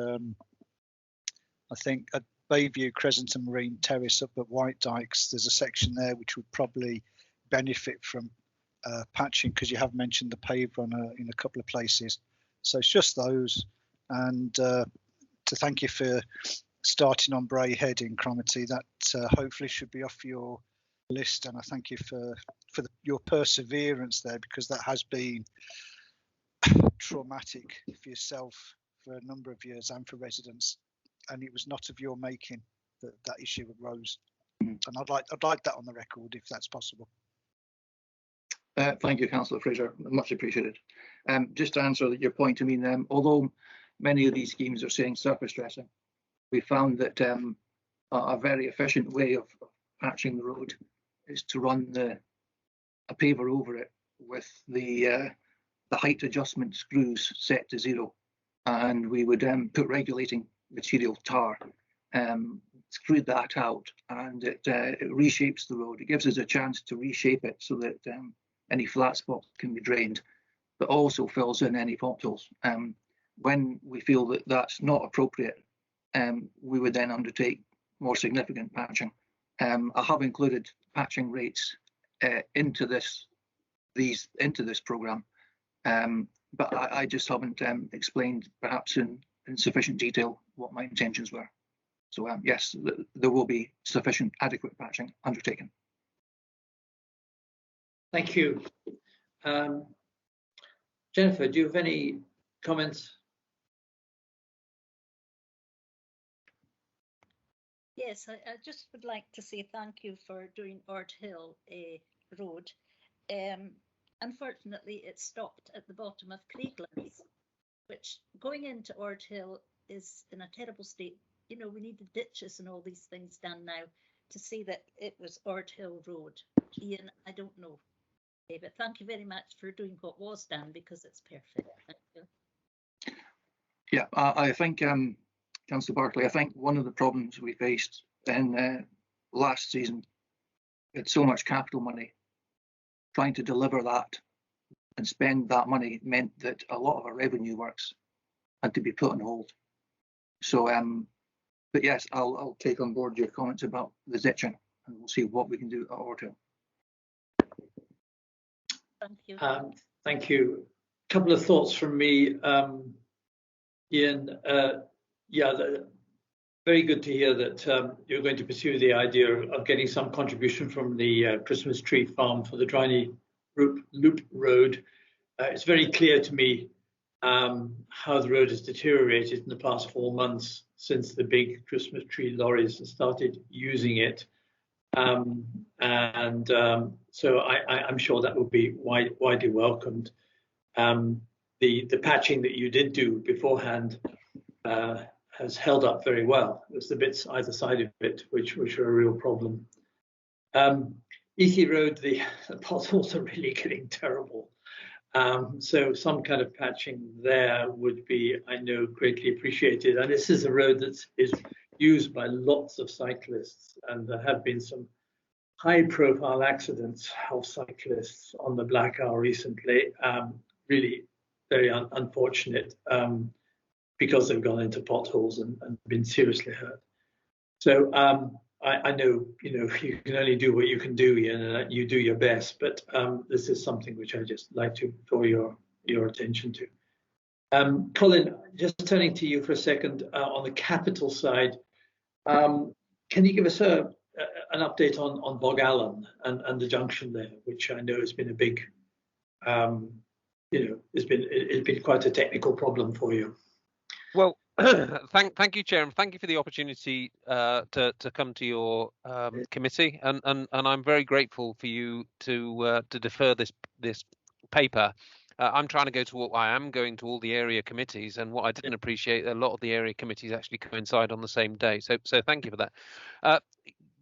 I think at Bayview, Crescent and Marine Terrace up at White Dykes, there's a section there which would probably benefit from patching, because you have mentioned the paved run in a couple of places. So it's just those. And to thank you for starting on Bray Head in Cromarty, that hopefully should be off your list. And I thank you for your perseverance there, because that has been traumatic for yourself for a number of years and for residents, and it was not of your making that issue arose. And I'd like that on the record if that's possible. Thank you, Councillor Fraser, much appreciated. Just to answer your point, I mean, although many of these schemes are saying surface dressing, we found that a very efficient way of patching the road is to run a paver over it with the height adjustment screws set to 0, and we would put regulating material tar, screw that out, and it reshapes the road. It gives us a chance to reshape it so that any flat spots can be drained, but also fills in any potholes. When we feel that that's not appropriate, we would then undertake more significant patching. I have included patching rates into this programme, but I just haven't explained perhaps in sufficient detail what my intentions were. So yes, there will be sufficient adequate patching undertaken. Thank you. Jennifer, do you have any comments? Yes, I just would like to say thank you for doing Ord Hill Road. Unfortunately, it stopped at the bottom of Craiglands, which going into Ord Hill is in a terrible state. You know, we need the ditches and all these things done now to say that it was Ord Hill Road. Ian, I don't know. But thank you very much for doing what was done, because it's perfect. Thank you. Yeah, I think, Councillor Barclay, I think one of the problems we faced in last season, we had so much capital money. Trying to deliver that and spend that money meant that a lot of our revenue works had to be put on hold. So, but yes, I'll take on board your comments about the ditching, and we'll see what we can do at Ord Hill. Thank you. Thank you. A couple of thoughts from me, Ian. Yeah, very good to hear that you're going to pursue the idea of getting some contribution from the Christmas Tree Farm for the Driney Loop Road. It's very clear to me how the road has deteriorated in the past 4 months since the big Christmas tree lorries started using it. So I'm sure that will be widely welcomed. The patching that you did do beforehand has held up very well. There's the bits either side of it which are a real problem. Easy Road, the potholes are really getting terrible. So some kind of patching there would be, I know, greatly appreciated. And this is a road that is used by lots of cyclists, and there have been some high-profile accidents of cyclists on the Black Hour recently. Really very unfortunate, because they've gone into potholes and been seriously hurt. So I know, you can only do what you can do, Ian, and you do your best, but this is something which I just like to draw your attention to. Colin, just turning to you for a second on the capital side, can you give us an update on Bog Allen and the junction there, which I know has been a big, it's been quite a technical problem for you. Well, Thank you, Chair, and thank you for the opportunity to come to your committee, and I'm very grateful for you to defer this paper. I'm trying to go to I am going to all the area committees, and what I didn't appreciate, a lot of the area committees actually coincide on the same day. So thank you for that.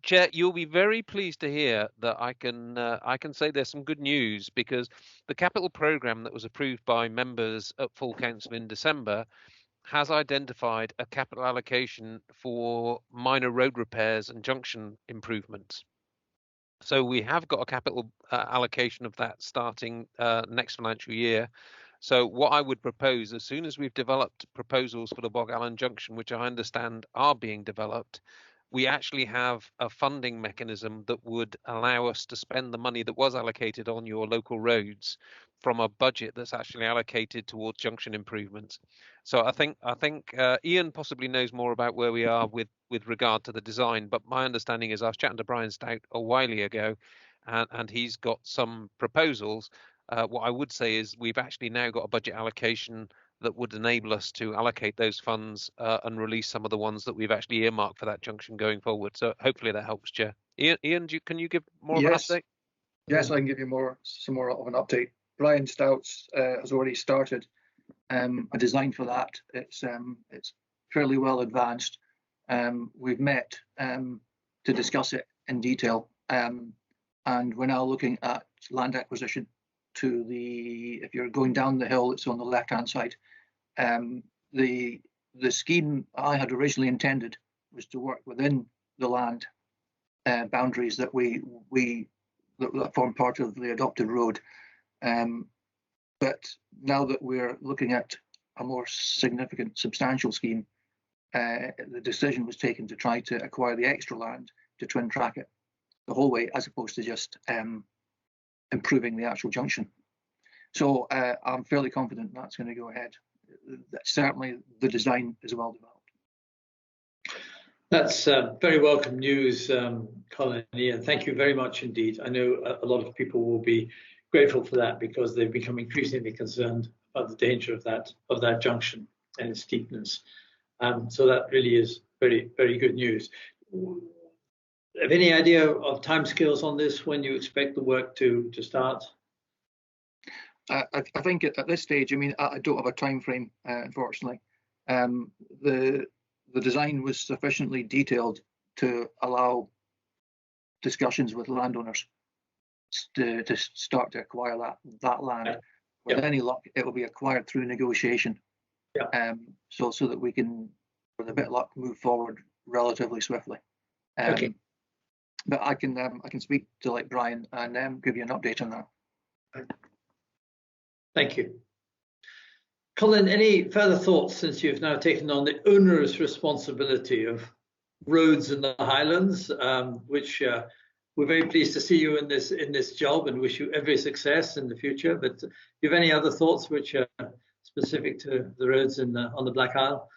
Chair, you'll be very pleased to hear that I can say there's some good news, because the capital programme that was approved by members at full council in December has identified a capital allocation for minor road repairs and junction improvements. So we have got a capital allocation of that starting next financial year. So what I would propose, as soon as we've developed proposals for the Bog Allen Junction, which I understand are being developed, we actually have a funding mechanism that would allow us to spend the money that was allocated on your local roads from a budget that's actually allocated towards junction improvements. So I think Ian possibly knows more about where we are with regard to the design, but my understanding is I was chatting to Brian Stout a while ago, and he's got some proposals. What I would say is we've actually now got a budget allocation that would enable us to allocate those funds and release some of the ones that we've actually earmarked for that junction going forward. So hopefully that helps, Chair. Ian, can you give more of an update? Yes, I can give you some more of an update. Brian Stouts has already started a design for that. It's fairly well advanced. We've met to discuss it in detail, and we're now looking at land acquisition to if you're going down the hill, it's on the left-hand side. The scheme I had originally intended was to work within the land boundaries that that form part of the adopted road. But now that we're looking at a more significant, substantial scheme, the decision was taken to try to acquire the extra land to twin track it the whole way, as opposed to just improving the actual junction. So I'm fairly confident that's going to go ahead. Certainly the design is well developed. That's very welcome news, Colin and Ian. Thank you very much indeed. I know a lot of people will be grateful for that, because they've become increasingly concerned about the danger of that junction and its steepness. So that really is very, very good news. Have any idea of timescales on this, when you expect the work to start? I think at this stage, I mean, I don't have a time frame, unfortunately. The design was sufficiently detailed to allow discussions with landowners to start to acquire that land. With any luck, it will be acquired through negotiation. So that we can, with a bit of luck, move forward relatively swiftly. Okay. But I can speak to Brian and give you an update on that. Thank you. Colin, any further thoughts, since you've now taken on the onerous responsibility of roads in the Highlands, which we're very pleased to see you in this job and wish you every success in the future. But do you have any other thoughts which are specific to the roads on the Black Isle?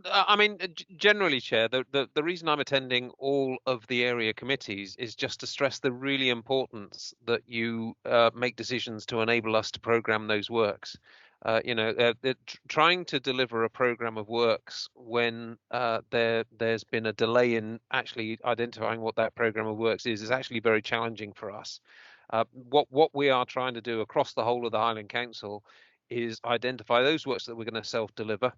I mean, generally, Chair, the reason I'm attending all of the area committees is just to stress the really importance that you make decisions to enable us to programme those works. Trying to deliver a programme of works when there's been a delay in actually identifying what that programme of works is actually very challenging for us. What we are trying to do across the whole of the Highland Council is identify those works that we're going to self-deliver,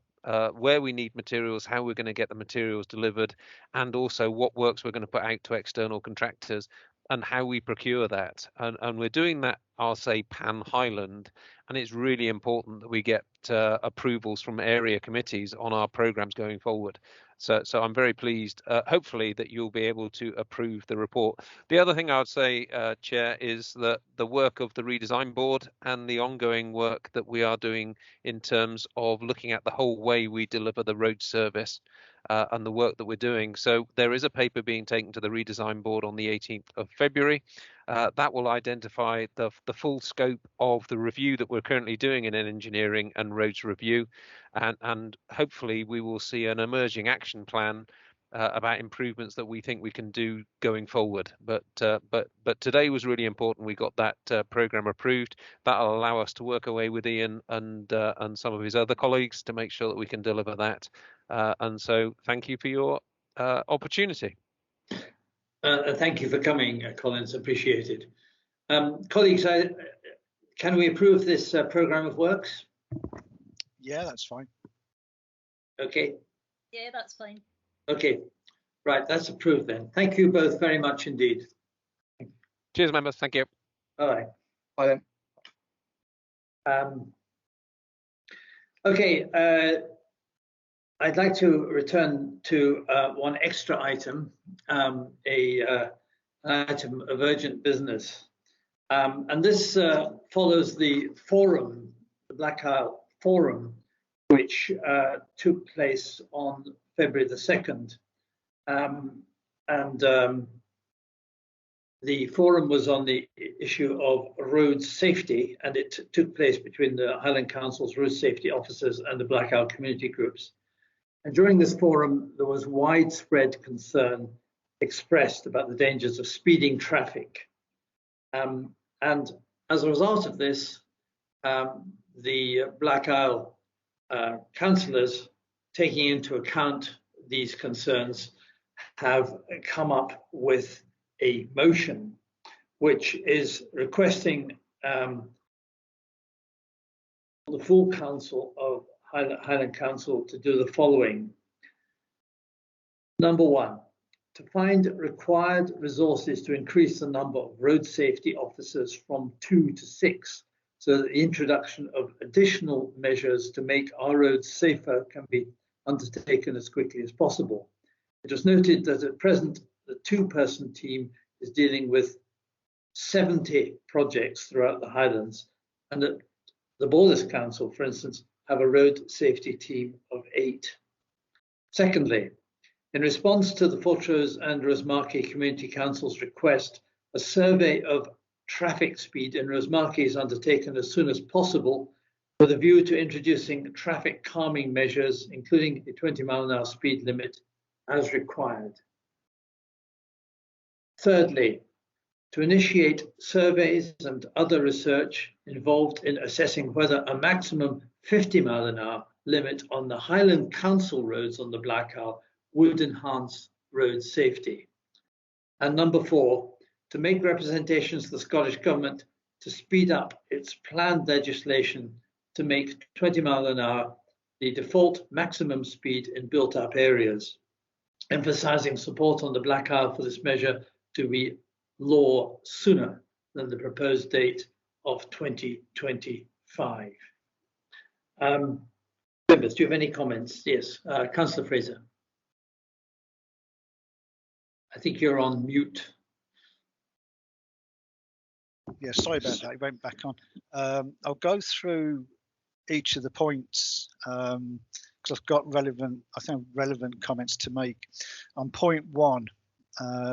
where we need materials, how we're going to get the materials delivered, and also what works we're going to put out to external contractors and how we procure that. And we're doing that, I'll say, pan-Highland, and it's really important that we get approvals from area committees on our programmes going forward. So I'm very pleased, hopefully, that you'll be able to approve the report. The other thing I would say, Chair, is that the work of the redesign board and the ongoing work that we are doing in terms of looking at the whole way we deliver the road service and the work that we're doing. So there is a paper being taken to the redesign board on the 18th of February. That will identify the full scope of the review that we're currently doing in an engineering and roads review, and hopefully we will see an emerging action plan about improvements that we think we can do going forward. But today was really important. We got that programme approved. That'll allow us to work away with Ian and some of his other colleagues to make sure that we can deliver that. And so thank you for your opportunity. Thank you for coming, Collins. Appreciated. Colleagues, can we approve this programme of works? Yeah, that's fine. Okay. Yeah, that's fine. Okay, right, that's approved then. Thank you both very much indeed. Cheers, members. Thank you. All right. Bye then. Okay, I'd like to return to one extra item, an item of urgent business. And this follows the forum, the Black Isle Forum, which took place on February the 2nd. The forum was on the issue of road safety, and it took place between the Highland Council's road safety officers and the Black Isle community groups. And during this forum, there was widespread concern expressed about the dangers of speeding traffic. And as a result of this, the Black Isle councillors, taking into account these concerns, have come up with a motion which is requesting the full council of Highland Council to do the following. Number one, to find required resources to increase the number of road safety officers from 2 to 6, so that the introduction of additional measures to make our roads safer can be undertaken as quickly as possible. It was noted that at present, the 2-person team is dealing with 70 projects throughout the Highlands, and that the Borders Council, for instance, have a road safety team of 8. Secondly, in response to the Fortrose and Rosemarkie Community Council's request, a survey of traffic speed in Rosemarkie is undertaken as soon as possible with a view to introducing traffic calming measures, including a 20-mile-an-hour speed limit as required. Thirdly, to initiate surveys and other research involved in assessing whether a maximum 50-mile-an-hour limit on the Highland Council roads on the Black Isle would enhance road safety. And number 4, to make representations to the Scottish Government to speed up its planned legislation to make 20-mile-an-hour the default maximum speed in built-up areas, emphasising support on the Black Isle for this measure to be law sooner than the proposed date of 2025. Members, do you have any comments? Yes, Councillor Fraser. I think you're on mute. Yeah, sorry about that. It went back on. I'll go through each of the points because I've got relevant comments to make. On point 1,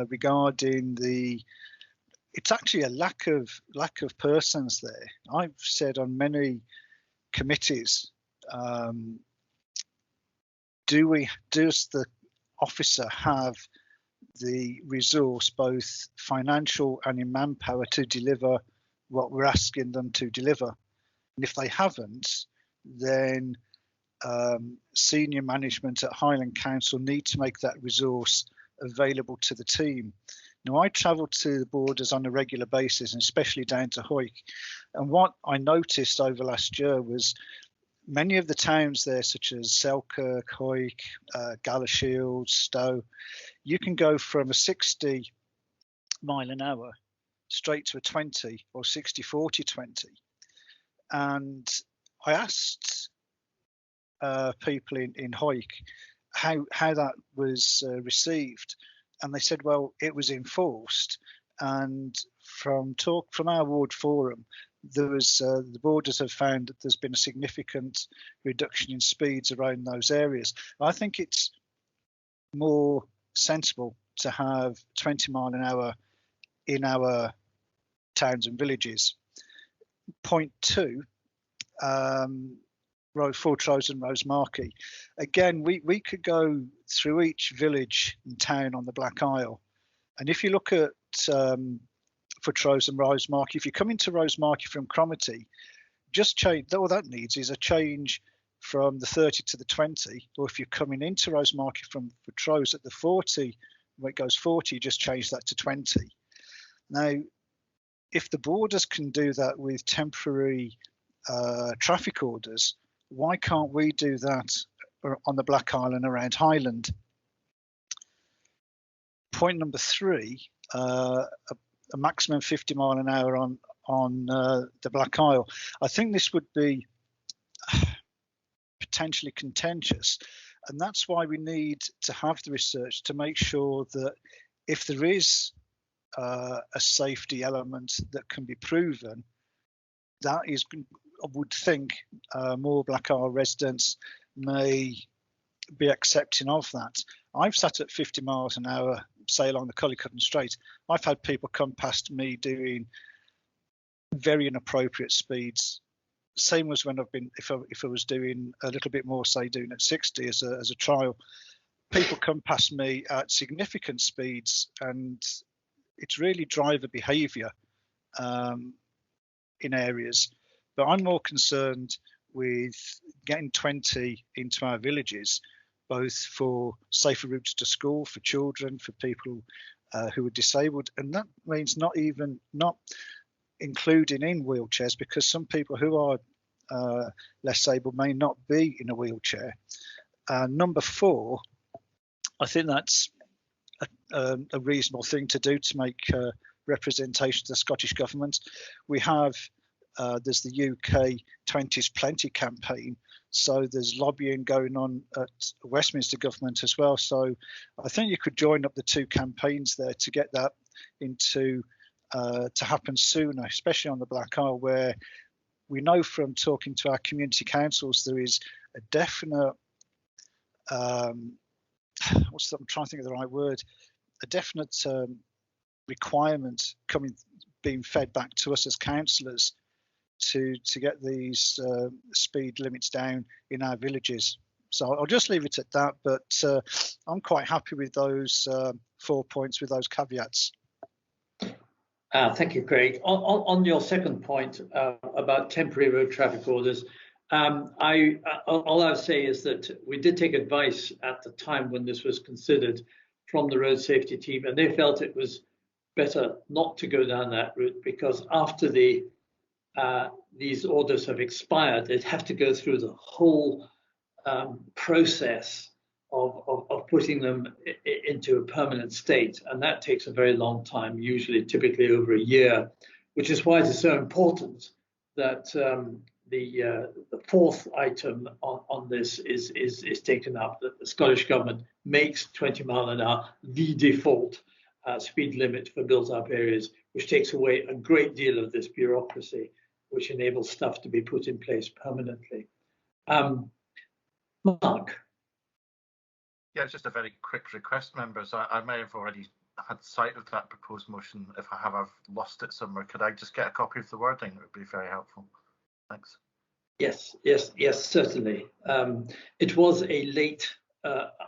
regarding it's actually a lack of persons there. I've said on many committees, does the officer have the resource, both financial and in manpower, to deliver what we're asking them to deliver? And if they haven't, then senior management at Highland Council need to make that resource available to the team. Now, I travel to the Borders on a regular basis, and especially down to Hoyk. And what I noticed over last year was many of the towns there, such as Selkirk, Hoyk, Galashiels, Stowe, you can go from a 60 mile an hour straight to a 20 or 60, 40, 20. And I asked people in Hoyk how that was received. And they said, well, it was enforced. And from our ward forum, there was the Borders have found that there's been a significant reduction in speeds around those areas. I think it's more sensible to have 20 mile an hour in our towns and villages. Point 2, Fortrose and Rosemarkie. Again, we could go through each village and town on the Black Isle, and if you look at Fortrose and Rosemarkie, if you come into Rosemarkie from Cromarty, just change. All that needs is a change from the 30 to the 20, or if you're coming into Rosemarkie from Fortrose at the 40, when it goes 40, you just change that to 20. Now, if the borders can do that with temporary traffic orders, why can't we do that on the Black Isle and around Highland? Point number 3, a maximum 50 mile an hour on the Black Isle. I think this would be potentially contentious, and that's why we need to have the research to make sure that if there is a safety element that can be proven, that is, I would think, more Black Isle residents may be accepting of that. I've sat at 50 miles an hour, say along the Cullycutton Strait. I've had people come past me doing very inappropriate speeds. Same as when I've been, if I was doing a little bit more, say doing at 60 as a trial. People come past me at significant speeds, and it's really driver behaviour in areas. But I'm more concerned with getting 20 into our villages, both for safer routes to school, for children, for people who are disabled, and that means not including in wheelchairs, because some people who are less able may not be in a wheelchair. Number 4, I think that's a reasonable thing to do to make representation to the Scottish Government. We have there's the UK 20s Plenty campaign, so there's lobbying going on at Westminster Government as well. So I think you could join up the 2 campaigns there to get that into to happen sooner, especially on the Black Isle, where we know from talking to our community councils there is a definite I'm trying to think of the right word, a definite requirement being fed back to us as councillors to get these speed limits down in our villages. So I'll just leave it at that, but I'm quite happy with those 4 points with those caveats. Thank you, Craig. On your second point about temporary road traffic orders, all I'll say is that we did take advice at the time when this was considered from the road safety team, and they felt it was better not to go down that route, because after these orders have expired, they'd have to go through the whole process of putting them into a permanent state, and that takes a very long time, typically over a year, which is why it is so important that the 4th item on this is taken up, that the Scottish Government makes 20 mile an hour the default speed limit for built-up areas, which takes away a great deal of this bureaucracy, which enables stuff to be put in place permanently. Mark. Yeah, it's just a very quick request, members. I may have already had sight of that proposed motion. If I have, I've lost it somewhere. Could I just get a copy of the wording? It would be very helpful. Thanks. Yes, certainly. It was a late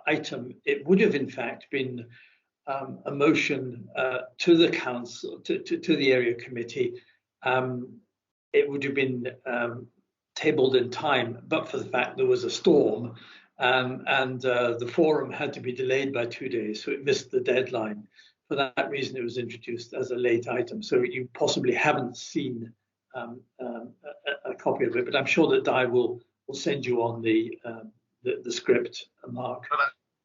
item. It would have, in fact, been a motion to the council, to the area committee. It would have been tabled in time, but for the fact there was a storm, and the forum had to be delayed by 2 days, so it missed the deadline. For that reason, it was introduced as a late item. So you possibly haven't seen a copy of it, but I'm sure that Di will send you on the script, Mark. Well,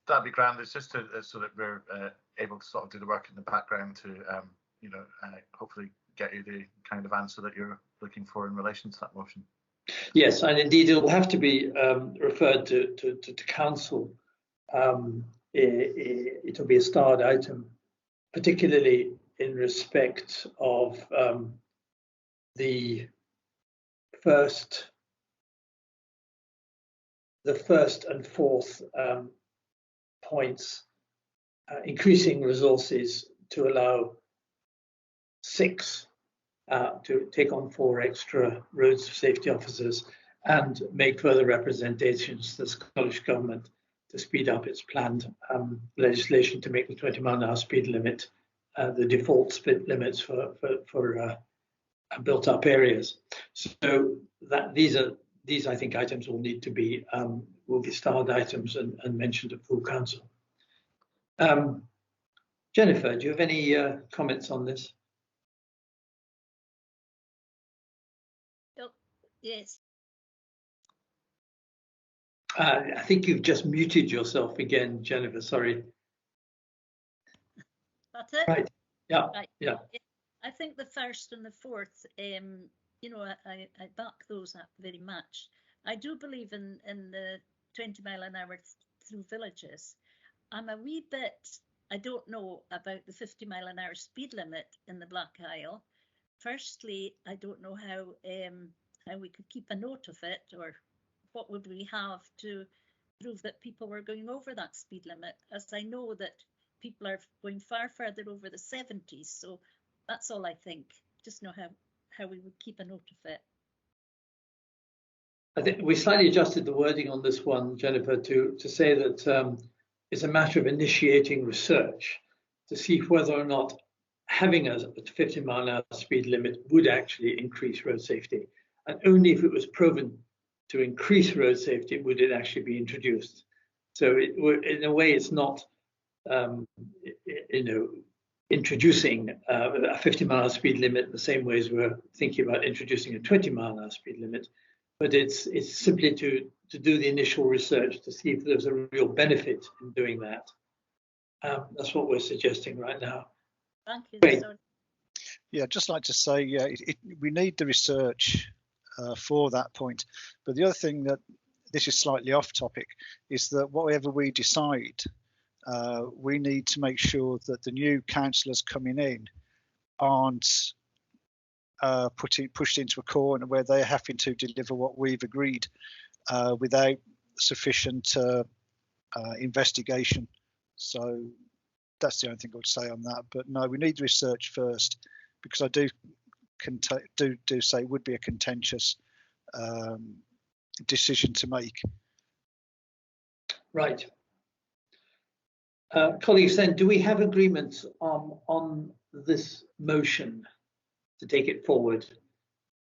that'd be grand. It's just so that we're able to sort of do the work in the background to, hopefully get you the kind of answer that you're looking for in relation to that motion. Yes, and indeed it will have to be referred to council. It'll be a starred item, particularly in respect of the first and fourth points, increasing resources to allow 6 to take on 4 extra road safety officers, and make further representations to the Scottish Government to speed up its planned legislation to make the 20-mile-an-hour speed limit the default speed limits for built-up areas. So that these I think items will need to be will be starred items and mentioned at full council. Jennifer, do you have any comments on this? Yes. I think you've just muted yourself again, Jennifer. Sorry. That's it. Right. Yeah. Right. Yeah. I think the first and the fourth, you know, I back those up very much. I do believe in the 20-mile-an-hour through villages. I'm a wee bit, I don't know about the 50-mile-an-hour speed limit in the Black Isle. Firstly, I don't know how we could keep a note of it, or what would we have to prove that people were going over that speed limit, as I know that people are going far further over the 70s. So that's all I think. Just know how we would keep a note of it. I think we slightly adjusted the wording on this one, Jennifer, to say that it's a matter of initiating research to see whether or not having a 50-mile-an-hour speed limit would actually increase road safety. And only if it was proven to increase road safety would it actually be introduced. So in a way, it's not, you know, introducing a 50-mile-an-hour speed limit the same way as we're thinking about introducing a 20-mile-an-hour speed limit. But it's simply to do the initial research to see if there's a real benefit in doing that. That's what we're suggesting right now. Thank you. Great. Yeah, I'd just like to say, yeah, we need the research for that point. But the other thing that, this is slightly off topic, is that whatever we decide, we need to make sure that the new councillors coming in aren't pushed into a corner where they're having to deliver what we've agreed without sufficient investigation. So that's the only thing I would say on that. But no, we need research first, because I do say it would be a contentious decision to make. Right. Colleagues, then, do we have agreement on this motion to take it forward?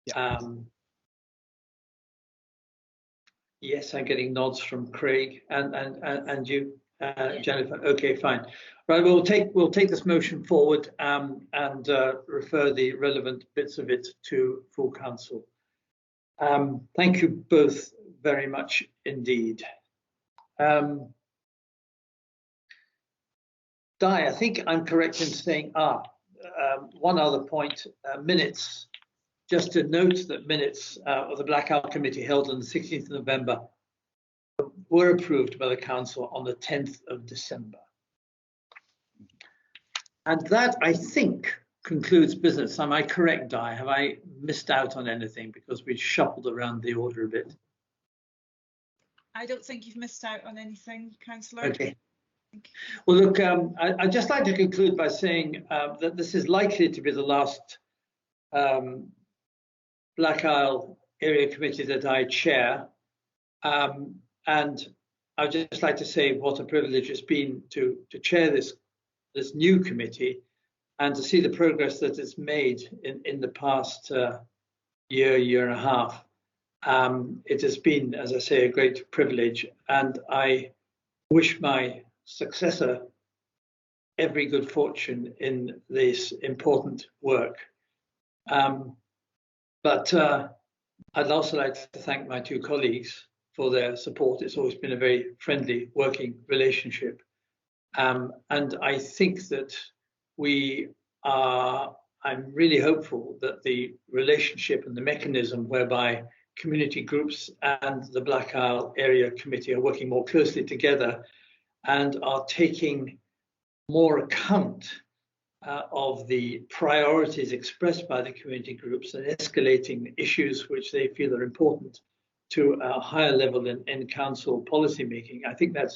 Yeah. Yes, I'm getting nods from Craig and you, Jennifer. Okay, fine. Right, we'll take this motion forward and refer the relevant bits of it to full council. Thank you both very much indeed. Di, I think I'm correct in saying, one other point, minutes. Just to note that minutes of the Black Isle Committee held on the 16th of November were approved by the Council on the 10th of December. And that, I think, concludes business. Am I correct, Di? Have I missed out on anything because we shuffled around the order a bit? I don't think you've missed out on anything, Councillor. Okay. Well, look, I'd just like to conclude by saying that this is likely to be the last Black Isle Area Committee that I chair. And I'd just like to say what a privilege it's been to chair this new committee and to see the progress that it's made in the past year and a half. It has been, as I say, a great privilege, and I wish my successor every good fortune in this important work. But I'd also like to thank my two colleagues for their support. It's always been a very friendly working relationship. And I think that I'm really hopeful that the relationship and the mechanism whereby community groups and the Black Isle Area Committee are working more closely together and are taking more account of the priorities expressed by the community groups and escalating issues which they feel are important to a higher level in council policy making. I think that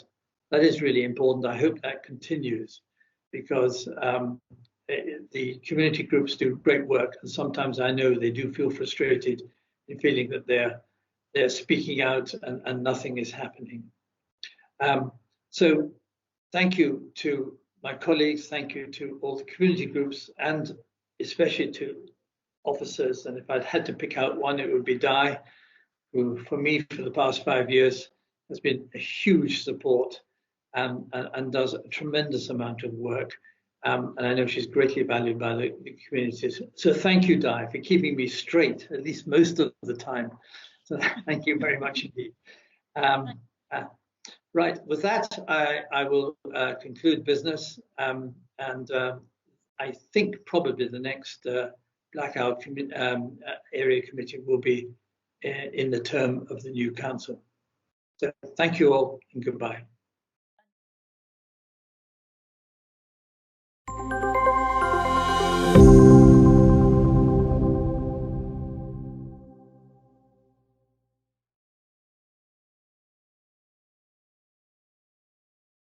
is really important. I hope that continues, because the community groups do great work, and sometimes I know they do feel frustrated in feeling that their they're speaking out and nothing is happening. So thank you to my colleagues, thank you to all the community groups, and especially to officers. And if I'd had to pick out one, it would be Di, who for me for the past 5 years has been a huge support and does a tremendous amount of work. And I know she's greatly valued by the communities. So thank you, Di, for keeping me straight, at least most of the time. So thank you very much indeed. Right, with that, I will conclude business. I think probably the next blackout area committee will be in the term of the new council. So thank you all and goodbye.